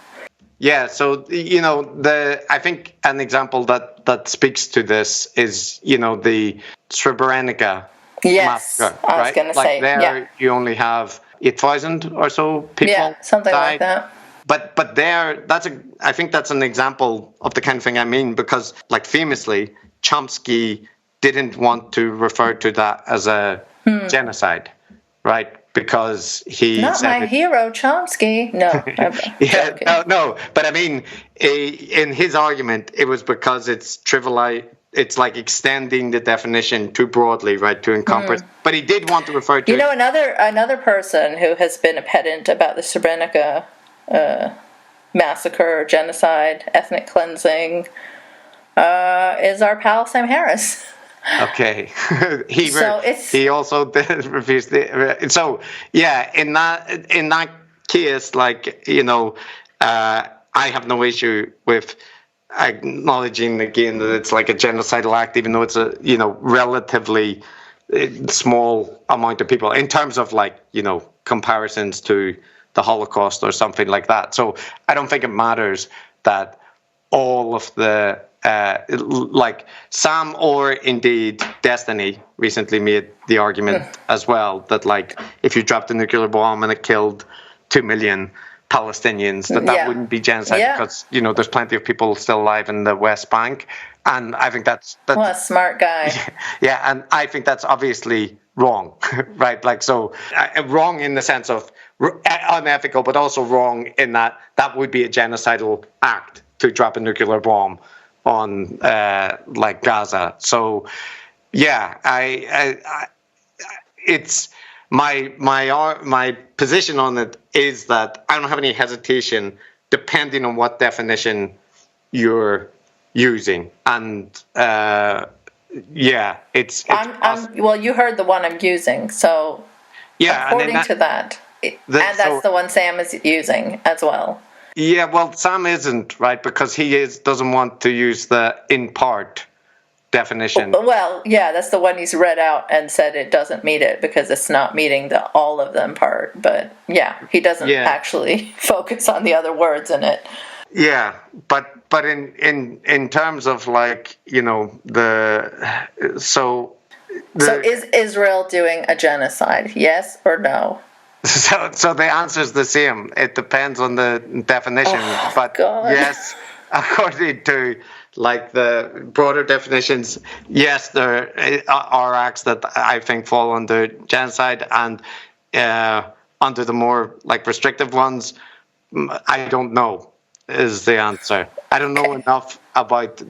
Yeah, so, I think an example that speaks to this is, the Srebrenica massacre, right? I was going to say, there you only have 8,000 or so people. Yeah, something died. like that. But there, I think that's an example of the kind of thing I mean, because, like, famously, Chomsky didn't want to refer to that as a genocide, right? Because he not said my hero, Chomsky. No. no. But I mean, in his argument, it was because it's trivialized. It's like extending the definition too broadly, right, to encompass. But he did want to refer to. Another person who has been a pedant about the Srebrenica massacre, genocide, ethnic cleansing, is our pal Sam Harris. Okay, he also did refuse the. So yeah, in that case, like, I have no issue with acknowledging again that it's like a genocidal act, even though it's a relatively small amount of people in terms of, like, comparisons to the Holocaust or something like that. So I don't think it matters that all of the like Sam or indeed Destiny recently made the argument as well that, like, if you dropped a nuclear bomb and it killed 2 million Palestinians, that wouldn't be genocide because there's plenty of people still alive in the West Bank, and I think that's what a smart guy. Yeah, and I think that's obviously wrong, right? Like, so wrong in the sense of unethical, but also wrong in that would be a genocidal act to drop a nuclear bomb on like Gaza. So yeah, I it's my position on it is that I don't have any hesitation depending on what definition you're using, and it's well, you heard the one I'm using, so according to that, that's the one Sam is using as well. Yeah, well, Sam isn't, right, because he doesn't want to use the in part definition. Well, yeah, that's the one he's read out and said it doesn't meet it because it's not meeting the all of them part. But yeah, he doesn't actually focus on the other words in it. Yeah, but in terms of, like, so is Israel doing a genocide? Yes or no? So the answer is the same. It depends on the definition. But God. Yes, according to, like, the broader definitions, yes, there are acts that I think fall under genocide, and under the more, like, restrictive ones, I don't know is the answer. I don't know enough about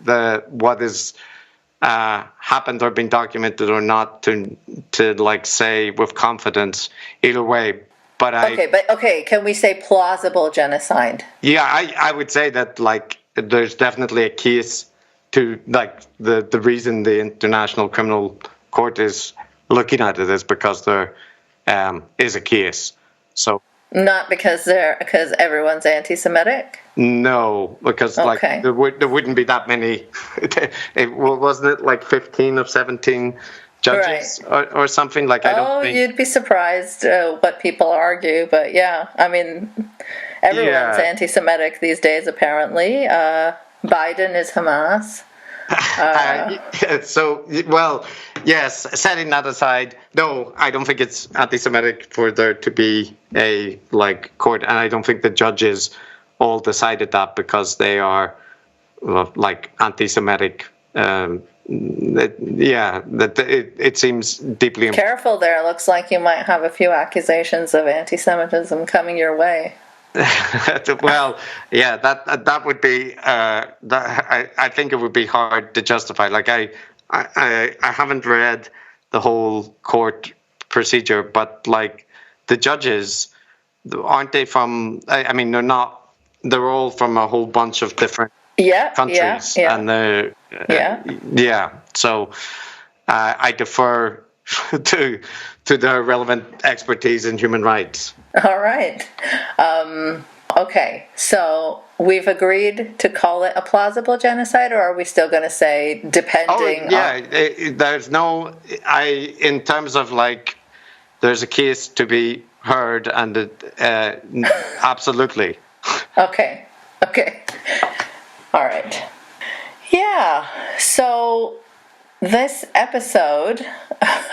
what is happened or been documented or not to like say with confidence either way. But can we say plausible genocide? Yeah, I would say that, like, there's definitely a case to, like, the reason the International Criminal Court is looking at it is because there is a case. So not because everyone's anti-Semitic? No, because like there wouldn't be that many. Wasn't it like 15 of 17 judges or something? Like, I don't think. You'd be surprised what people argue, but yeah, I mean, everyone's anti-Semitic these days apparently. Biden is Hamas. Yes, setting that aside, no, I don't think it's anti-Semitic for there to be a, like, court, and I don't think the judges all decided that because they are, like, anti-Semitic. It seems deeply. Careful there. It looks like you might have a few accusations of anti-Semitism coming your way. Well, yeah, that would be. I think it would be hard to justify. Like, I haven't read the whole court procedure, but, like, the judges, aren't they from? I mean, they're not. They're all from a whole bunch of different countries, and they're So, I defer to the relevant expertise in human rights. All right. Okay, so we've agreed to call it a plausible genocide, or are we still going to say depending there's no, in terms of like, there's a case to be heard, and absolutely. Okay. All right. Yeah, so this episode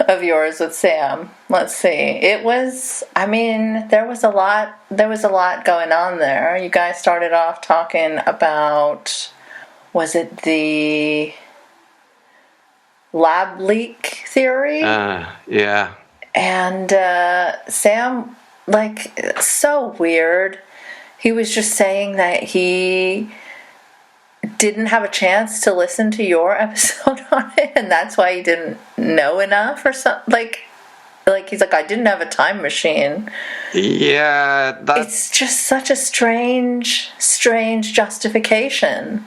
of yours with Sam, let's see. It was, I mean, there was a lot going on there. You guys started off talking about, was it the lab leak theory? Yeah. And Sam, like, so weird. He was just saying that he didn't have a chance to listen to your episode on it, and that's why he didn't know enough or something. Like he's like, I didn't have a time machine. Yeah, it's just such a strange justification.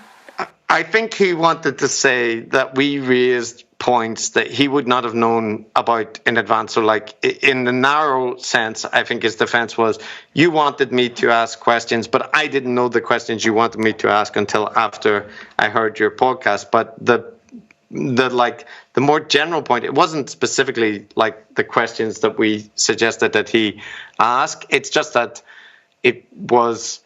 I think he wanted to say that we raised points that he would not have known about in advance. So, like, in the narrow sense, I think his defense was, you wanted me to ask questions, but I didn't know the questions you wanted me to ask until after I heard your podcast. But the more general point, it wasn't specifically like the questions that we suggested that he ask. It's just that it was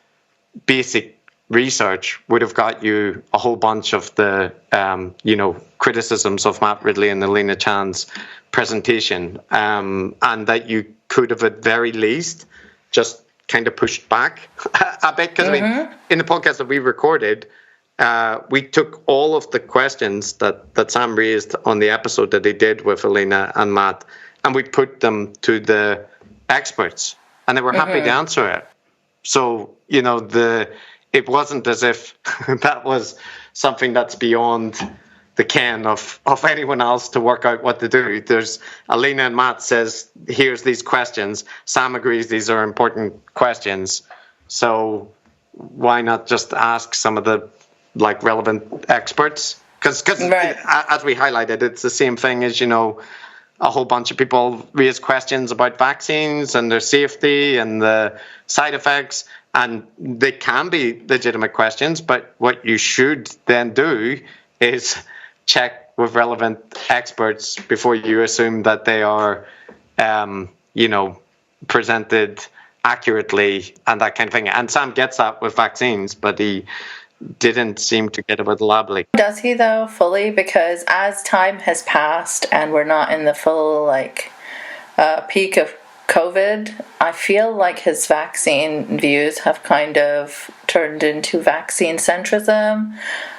basic research would have got you a whole bunch of the, criticisms of Matt Ridley and Alina Chan's presentation, and that you could have at very least just kind of pushed back a bit. Because I mean, in the podcast that we recorded, we took all of the questions that Sam raised on the episode that he did with Alina and Matt, and we put them to the experts, and they were happy to answer it. So, it wasn't as if that was something that's beyond the ken of anyone else to work out what to do. There's Alina and Matt says, here's these questions. Sam agrees these are important questions. So why not just ask some of the relevant experts? Because right. As we highlighted, it's the same thing as, a whole bunch of people raise questions about vaccines and their safety and the side effects. And they can be legitimate questions, but what you should then do is check with relevant experts before you assume that they are, presented accurately and that kind of thing. And Sam gets that with vaccines, but he didn't seem to get it with the lab leak. Does he, though, fully? Because as time has passed and we're not in the full, peak of COVID, I feel like his vaccine views have kind of turned into vaccine centrism.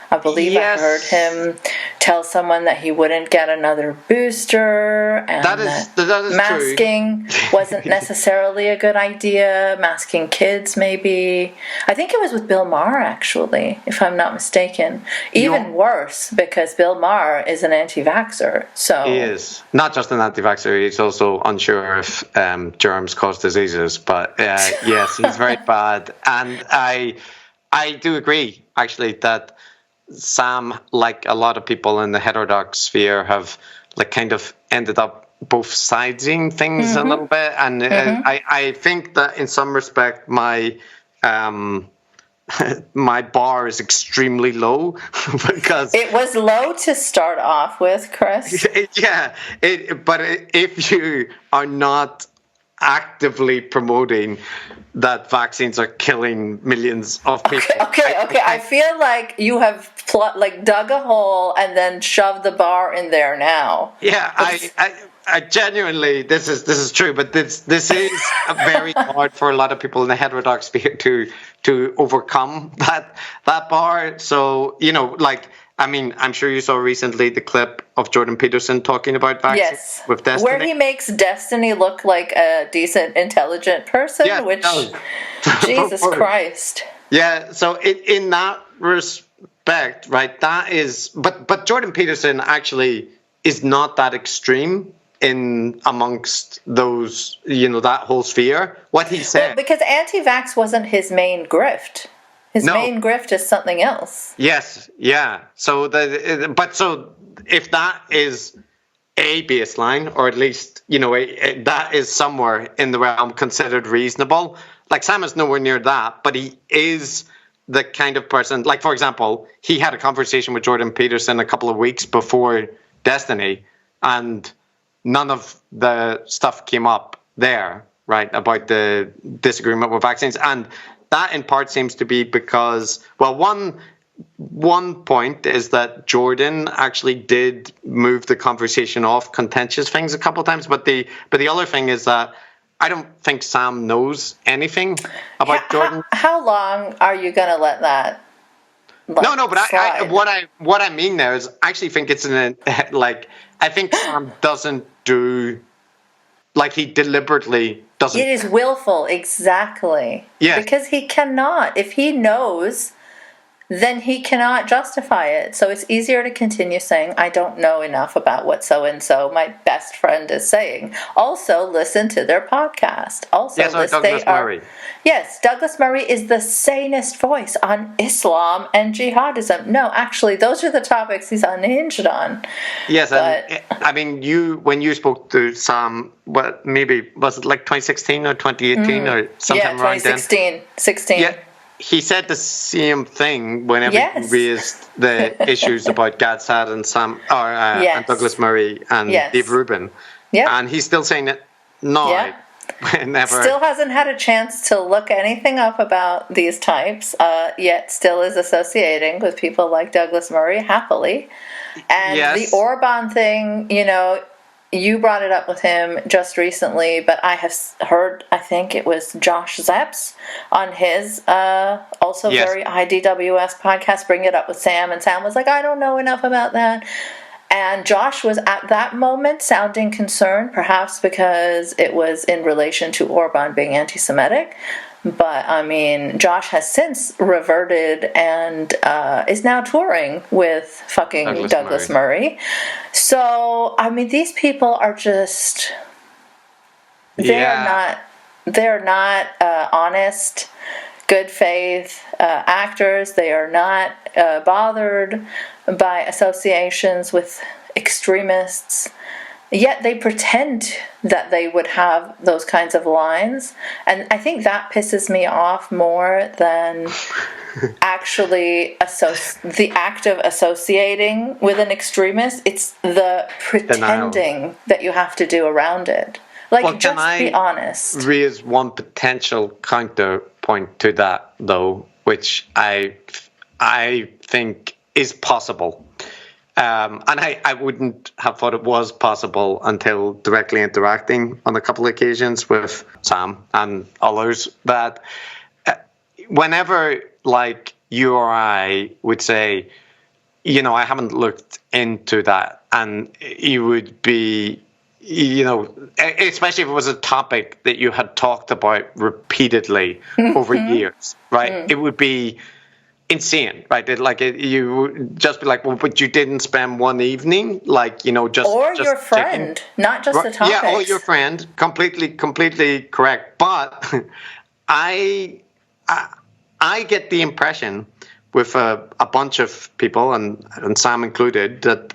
I believe yes. I heard him tell someone that he wouldn't get another booster, and that is masking wasn't necessarily a good idea. Masking kids, maybe. I think it was with Bill Maher, actually, if I'm not mistaken. Even worse, because Bill Maher is an anti-vaxxer. So he is not just an anti-vaxxer; he's also unsure if germs cause diseases. But yes, he's very bad, and I do agree actually that Sam, like a lot of people in the heterodox sphere, have kind of ended up both siding things a little bit, and I think that in some respect my my bar is extremely low because it was low to start off with, Chris. But if you are not actively promoting that vaccines are killing millions of people. Okay. I feel like you have dug a hole and then shoved the bar in there now. Yeah, I genuinely, this is true, but this is very hard for a lot of people in the heterodox sphere to overcome that bar. So, I'm sure you saw recently the clip of Jordan Peterson talking about vaccines with Destiny. Where he makes Destiny look like a decent, intelligent person, Jesus Christ. Yeah, so in that respect, right, that is, but Jordan Peterson actually is not that extreme in amongst those, that whole sphere. What he said. Well, because anti-vax wasn't his main grift. His main grift is something else. Yes, yeah. So if that is a baseline, or at least, that is somewhere in the realm considered reasonable. Like, Sam is nowhere near that, but he is the kind of person, like, for example, he had a conversation with Jordan Peterson a couple of weeks before Destiny, and none of the stuff came up there, right, about the disagreement with vaccines. And that in part seems to be because, well, one point is that Jordan actually did move the conversation off contentious things a couple of times, but the other thing is that I don't think Sam knows anything about Jordan. How long are you going to let that? No, but what I mean there is I actually think it's I think Sam doesn't do, like, he deliberately doesn't. It is willful, exactly. Yeah. Because he cannot. If he knows, then he cannot justify it. So it's easier to continue saying, I don't know enough about what so-and-so, my best friend, is saying. Also, listen to their podcast. Also, Douglas Murray. Yes, Douglas Murray is the sanest voice on Islam and jihadism. No, actually, those are the topics he's unhinged on. Yes, and I mean, when you spoke to Sam, maybe, was it like 2016 or 2018 or sometime around then? 2016. Yeah. He said the same thing whenever he raised the issues about Gadsad and Sam, and Douglas Murray and Dave Rubin. Yeah. And he's still saying it now. Yeah. Never. Still hasn't had a chance to look anything up about these types, yet still is associating with people like Douglas Murray happily. And the Orban thing, you brought it up with him just recently, but I have heard, I think it was Josh Zepps on his also very IDWS podcast, bring it up with Sam, and Sam was like, I don't know enough about that. And Josh was at that moment sounding concerned, perhaps because it was in relation to Orban being anti-Semitic. But, I mean, Josh has since reverted and is now touring with fucking Douglas Murray. So, I mean, these people are just... They're not honest, good faith actors. They are not bothered by associations with extremists. Yet they pretend that they would have those kinds of lines. And I think that pisses me off more than actually the act of associating with an extremist. It's the pretending that you have to do around it. Like, just be honest. Raise one potential counterpoint to that, though, which I think is possible. And I wouldn't have thought it was possible until directly interacting on a couple of occasions with Sam and others, that whenever, like, you or I would say, I haven't looked into that, and you would be, especially if it was a topic that you had talked about repeatedly over years, right? It would be insane, right? You would just be like, well, but you didn't spend one evening, just or your friend, not just the topics. Yeah, or your friend. Completely correct. But I get the impression with a bunch of people, and Sam included, that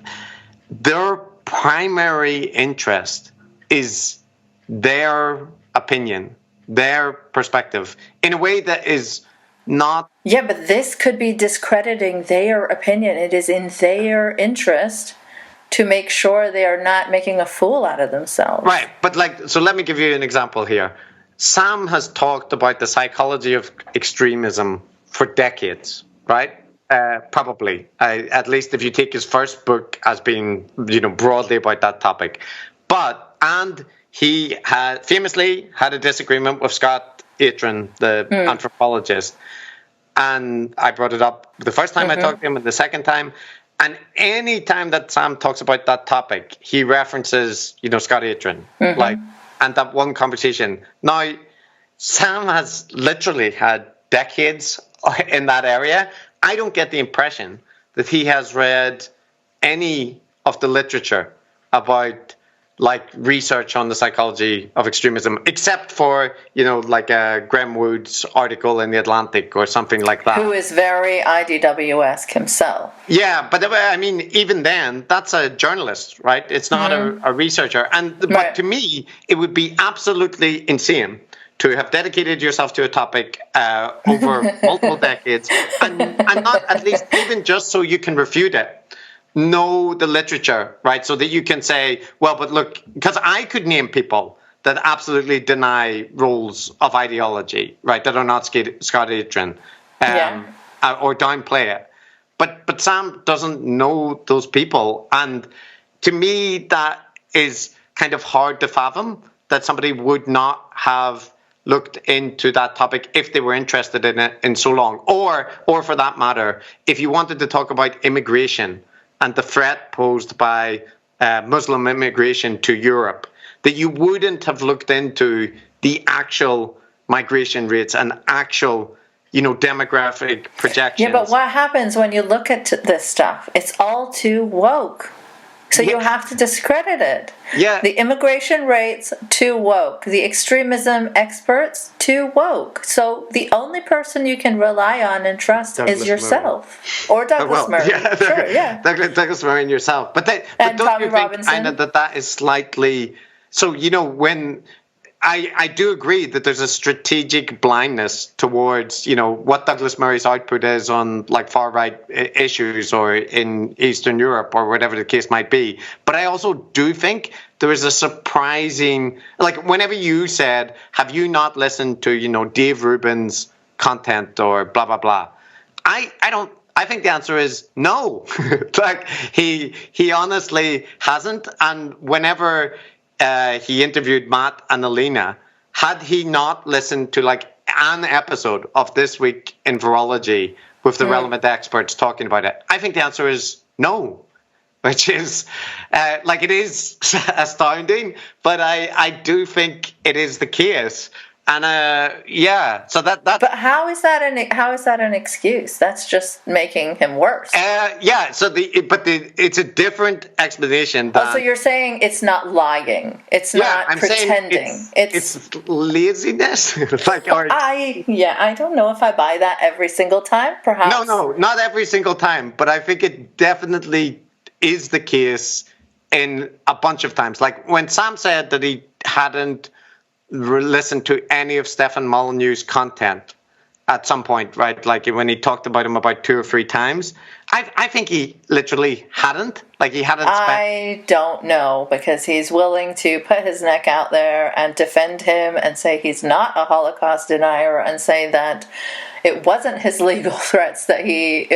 their primary interest is their opinion, their perspective, in a way that is not... Yeah, but this could be discrediting their opinion. It is in their interest to make sure they are not making a fool out of themselves. Right, but so let me give you an example here. Sam has talked about the psychology of extremism for decades, right? Probably, at least if you take his first book as being, broadly about that topic. And he famously had a disagreement with Scott Atran, the anthropologist. And I brought it up the first time I talked to him and the second time. And any time that Sam talks about that topic, he references, Scott Atran. And that one conversation. Now, Sam has literally had decades in that area. I don't get the impression that he has read any of the literature about, like research on the psychology of extremism, except for, like a Graham Wood's article in The Atlantic or something like that. Who is very IDW-esque himself. Yeah, but I mean, even then, that's a journalist, right? It's not a researcher. But to me, it would be absolutely insane to have dedicated yourself to a topic over multiple decades and not, at least even just so you can refute it, know the literature, right? So that you can say, well, but look, because I could name people that absolutely deny roles of ideology, right, that are not Scott Atran, or downplay it. But Sam doesn't know those people. And to me, that is kind of hard to fathom, that somebody would not have looked into that topic if they were interested in it in so long. Or for that matter, if you wanted to talk about immigration and the threat posed by Muslim immigration to Europe, that you wouldn't have looked into the actual migration rates and actual, demographic projections. Yeah, but what happens when you look at this stuff? It's all too woke. So you have to discredit it. Yeah. The immigration rates, too woke. The extremism experts, too woke. So the only person you can rely on and trust is yourself. Or Douglas Murray. Yeah, sure, yeah. Douglas Murray and yourself. But don't Tommy you think Robinson. kind of that is slightly... So, when... I do agree that there's a strategic blindness towards, what Douglas Murray's output is on like far right issues or in Eastern Europe or whatever the case might be. But I also do think there is a surprising, like whenever you said, have you not listened to, Dave Rubin's content or blah, blah, blah. I think the answer is no. Like he honestly hasn't. And whenever he interviewed Matt and Alina, had he not listened to like an episode of This Week in Virology with the relevant experts talking about it, I think the answer is no, which is it is astounding, but I do think it is the case. And so that. But how is that an excuse? That's just making him worse. So it's a different explanation. So you're saying it's not lying. It's not pretending. It's laziness. I don't know if I buy that every single time. Perhaps. No, not every single time. But I think it definitely is the case in a bunch of times. Like when Sam said that he hadn't listened to any of Stefan Molyneux's content at some point, right? Like when he talked about him about 2 or 3 times. I think he literally hadn't. Like he hadn't spent... I don't know, because he's willing to put his neck out there and defend him and say he's not a Holocaust denier and say that it wasn't his legal threats that he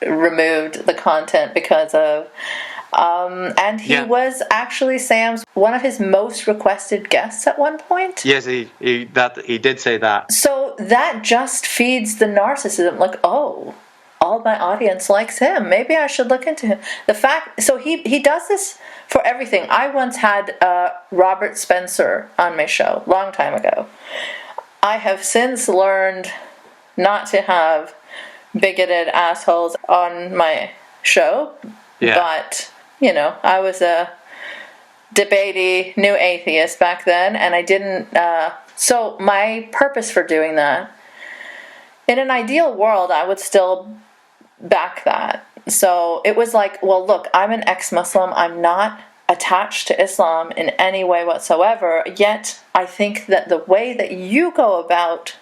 removed the content because of. And he was actually Sam's one of his most requested guests at one point. Yes, he did say that. So that just feeds the narcissism. Like, oh, all my audience likes him. Maybe I should look into him. So he does this for everything. I once had Robert Spencer on my show, long time ago. I have since learned not to have bigoted assholes on my show. Yeah. But, I was a debatey new atheist back then, and I didn't... so my purpose for doing that, in an ideal world, I would still back that. So it was like, well, look, I'm an ex-Muslim. I'm not attached to Islam in any way whatsoever, yet I think that the way that you go about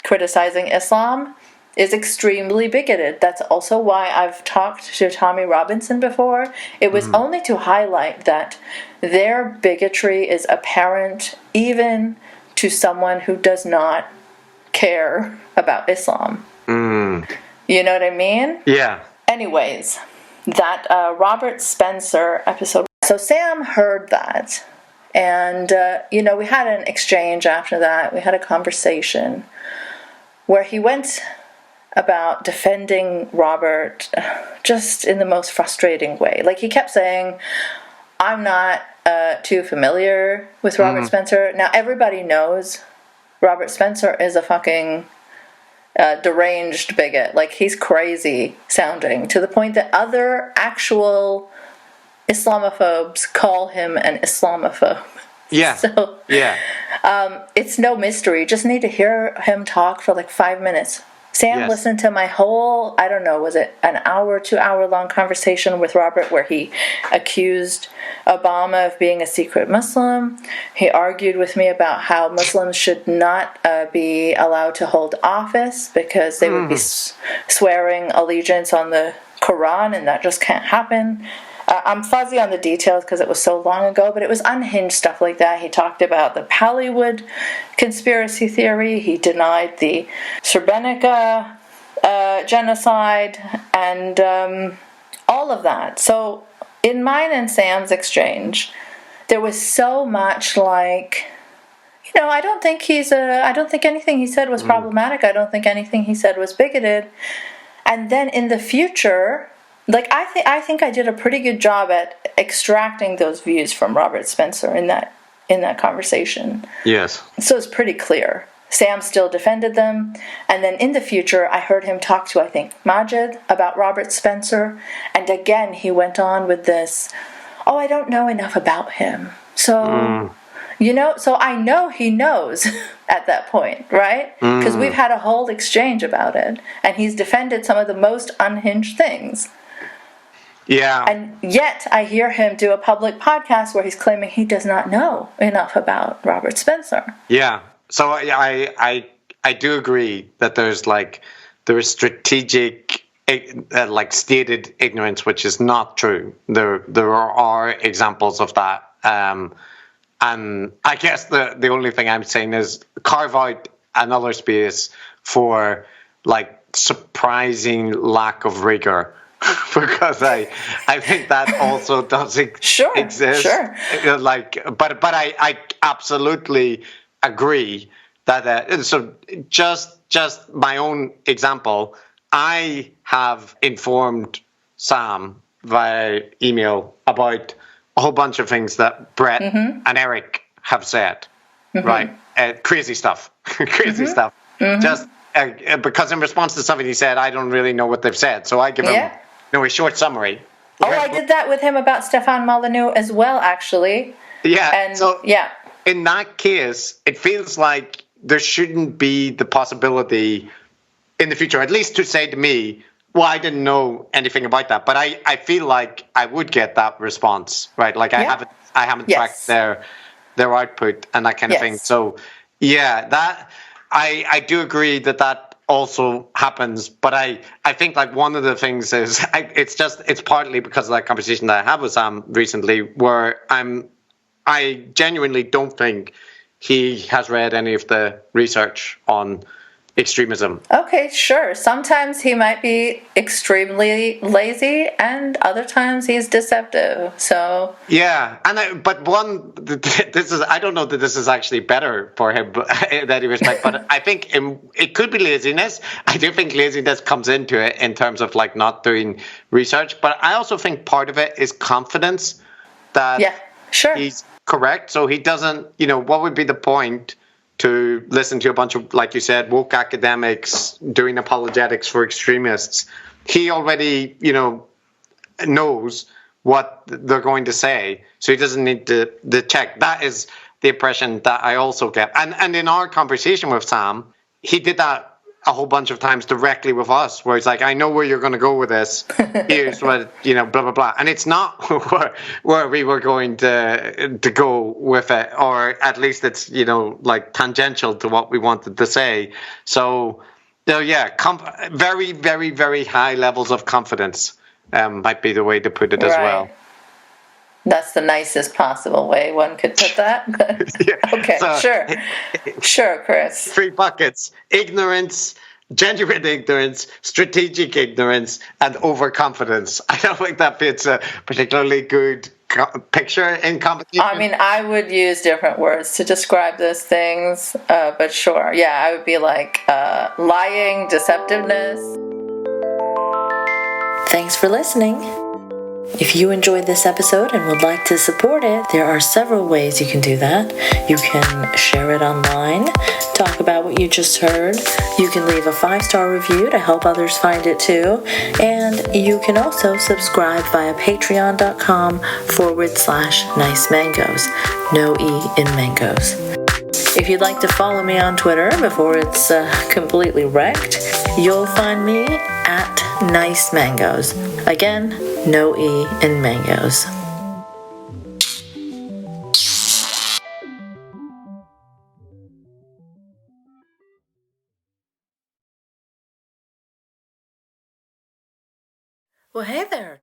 criticizing Islam is extremely bigoted. That's also why I've talked to Tommy Robinson before. It was only to highlight that their bigotry is apparent even to someone who does not care about Islam. You know what I mean? Yeah. Anyways, that Robert Spencer episode. So Sam heard that. And, we had an exchange after that. We had a conversation where he went about defending Robert just in the most frustrating way. Like, he kept saying, I'm not too familiar with Robert Spencer. Now, everybody knows Robert Spencer is a fucking deranged bigot. Like, he's crazy sounding to the point that other actual Islamophobes call him an Islamophobe. Yeah. So yeah. it's no mystery. You just need to hear him talk for like 5 minutes. Sam Yes. listened to my whole, I don't know, was it an hour, 2 hour long conversation with Robert where he accused Obama of being a secret Muslim. He argued with me about how Muslims should not be allowed to hold office because they would be swearing allegiance on the Quran, and that just can't happen. I'm fuzzy on the details because it was so long ago, but it was unhinged stuff like that. He talked about the Pallywood conspiracy theory. He denied the Srebrenica genocide and all of that. So in mine and Sam's exchange, there was so much like, I don't think anything he said was problematic. I don't think anything he said was bigoted. And then in the future, like I think I did a pretty good job at extracting those views from Robert Spencer in that conversation. Yes. So it's pretty clear. Sam still defended them, and then in the future I heard him talk to, I think, Majid about Robert Spencer, and again he went on with this, I don't know enough about him. So so I know he knows at that point, right? Because we've had a whole exchange about it, and he's defended some of the most unhinged things. Yeah. And yet I hear him do a public podcast where he's claiming he does not know enough about Robert Spencer. Yeah. So I do agree that there is strategic, stated ignorance, which is not true. There are examples of that. And I guess the only thing I'm saying is carve out another space for surprising lack of rigor. Because I think that also does exist. Sure. But I absolutely agree that. So just my own example, I have informed Sam via email about a whole bunch of things that Brett and Eric have said. Right, crazy stuff, stuff. Just because in response to something he said, I don't really know what they've said, so I give him. A short summary. I did that with him about Stefan Molyneux as well, actually. Yeah. In that case, it feels like there shouldn't be the possibility in the future, at least to say to me, well, I didn't know anything about that. But I feel like I would get that response, right? Like I haven't tracked their output and that kind of thing. So that I do agree that also happens, but I think one of the things is it's partly because of that conversation that I had with Sam recently, where I genuinely don't think he has read any of the research on extremism. Okay, sure. Sometimes he might be extremely lazy, and other times he's deceptive. So I don't know that this is actually better for him in any respect, but I think it could be laziness. I do think laziness comes into it in terms of not doing research, but I also think part of it is confidence that he's correct. So he doesn't, what would be the point to listen to a bunch of, like you said, woke academics doing apologetics for extremists? He already, knows what they're going to say, so he doesn't need to check. That is the impression that I also get. And in our conversation with Sam, he did that a whole bunch of times directly with us, where he's like, I know where you're going to go with this. Here's what, blah, blah, blah. And it's not where we were going to go with it, or at least it's, tangential to what we wanted to say. So, very, very, very high levels of confidence might be the way to put it as well. That's the nicest possible way one could put that. Okay, sure, Chris. 3 buckets: ignorance, genuine ignorance, strategic ignorance, and overconfidence. I don't think that fits a particularly good picture in competition. I mean, I would use different words to describe those things, but sure. Yeah, I would be like lying, deceptiveness. Thanks for listening. If you enjoyed this episode and would like to support it, there are several ways you can do that. You can share it online, talk about what you just heard. You can leave a 5-star review to help others find it too. And you can also subscribe via patreon.com/nice mangoes. No E in mangoes. If you'd like to follow me on Twitter before it's completely wrecked, you'll find me at Nice Mangoes. Again, no E in mangoes. Well, hey there.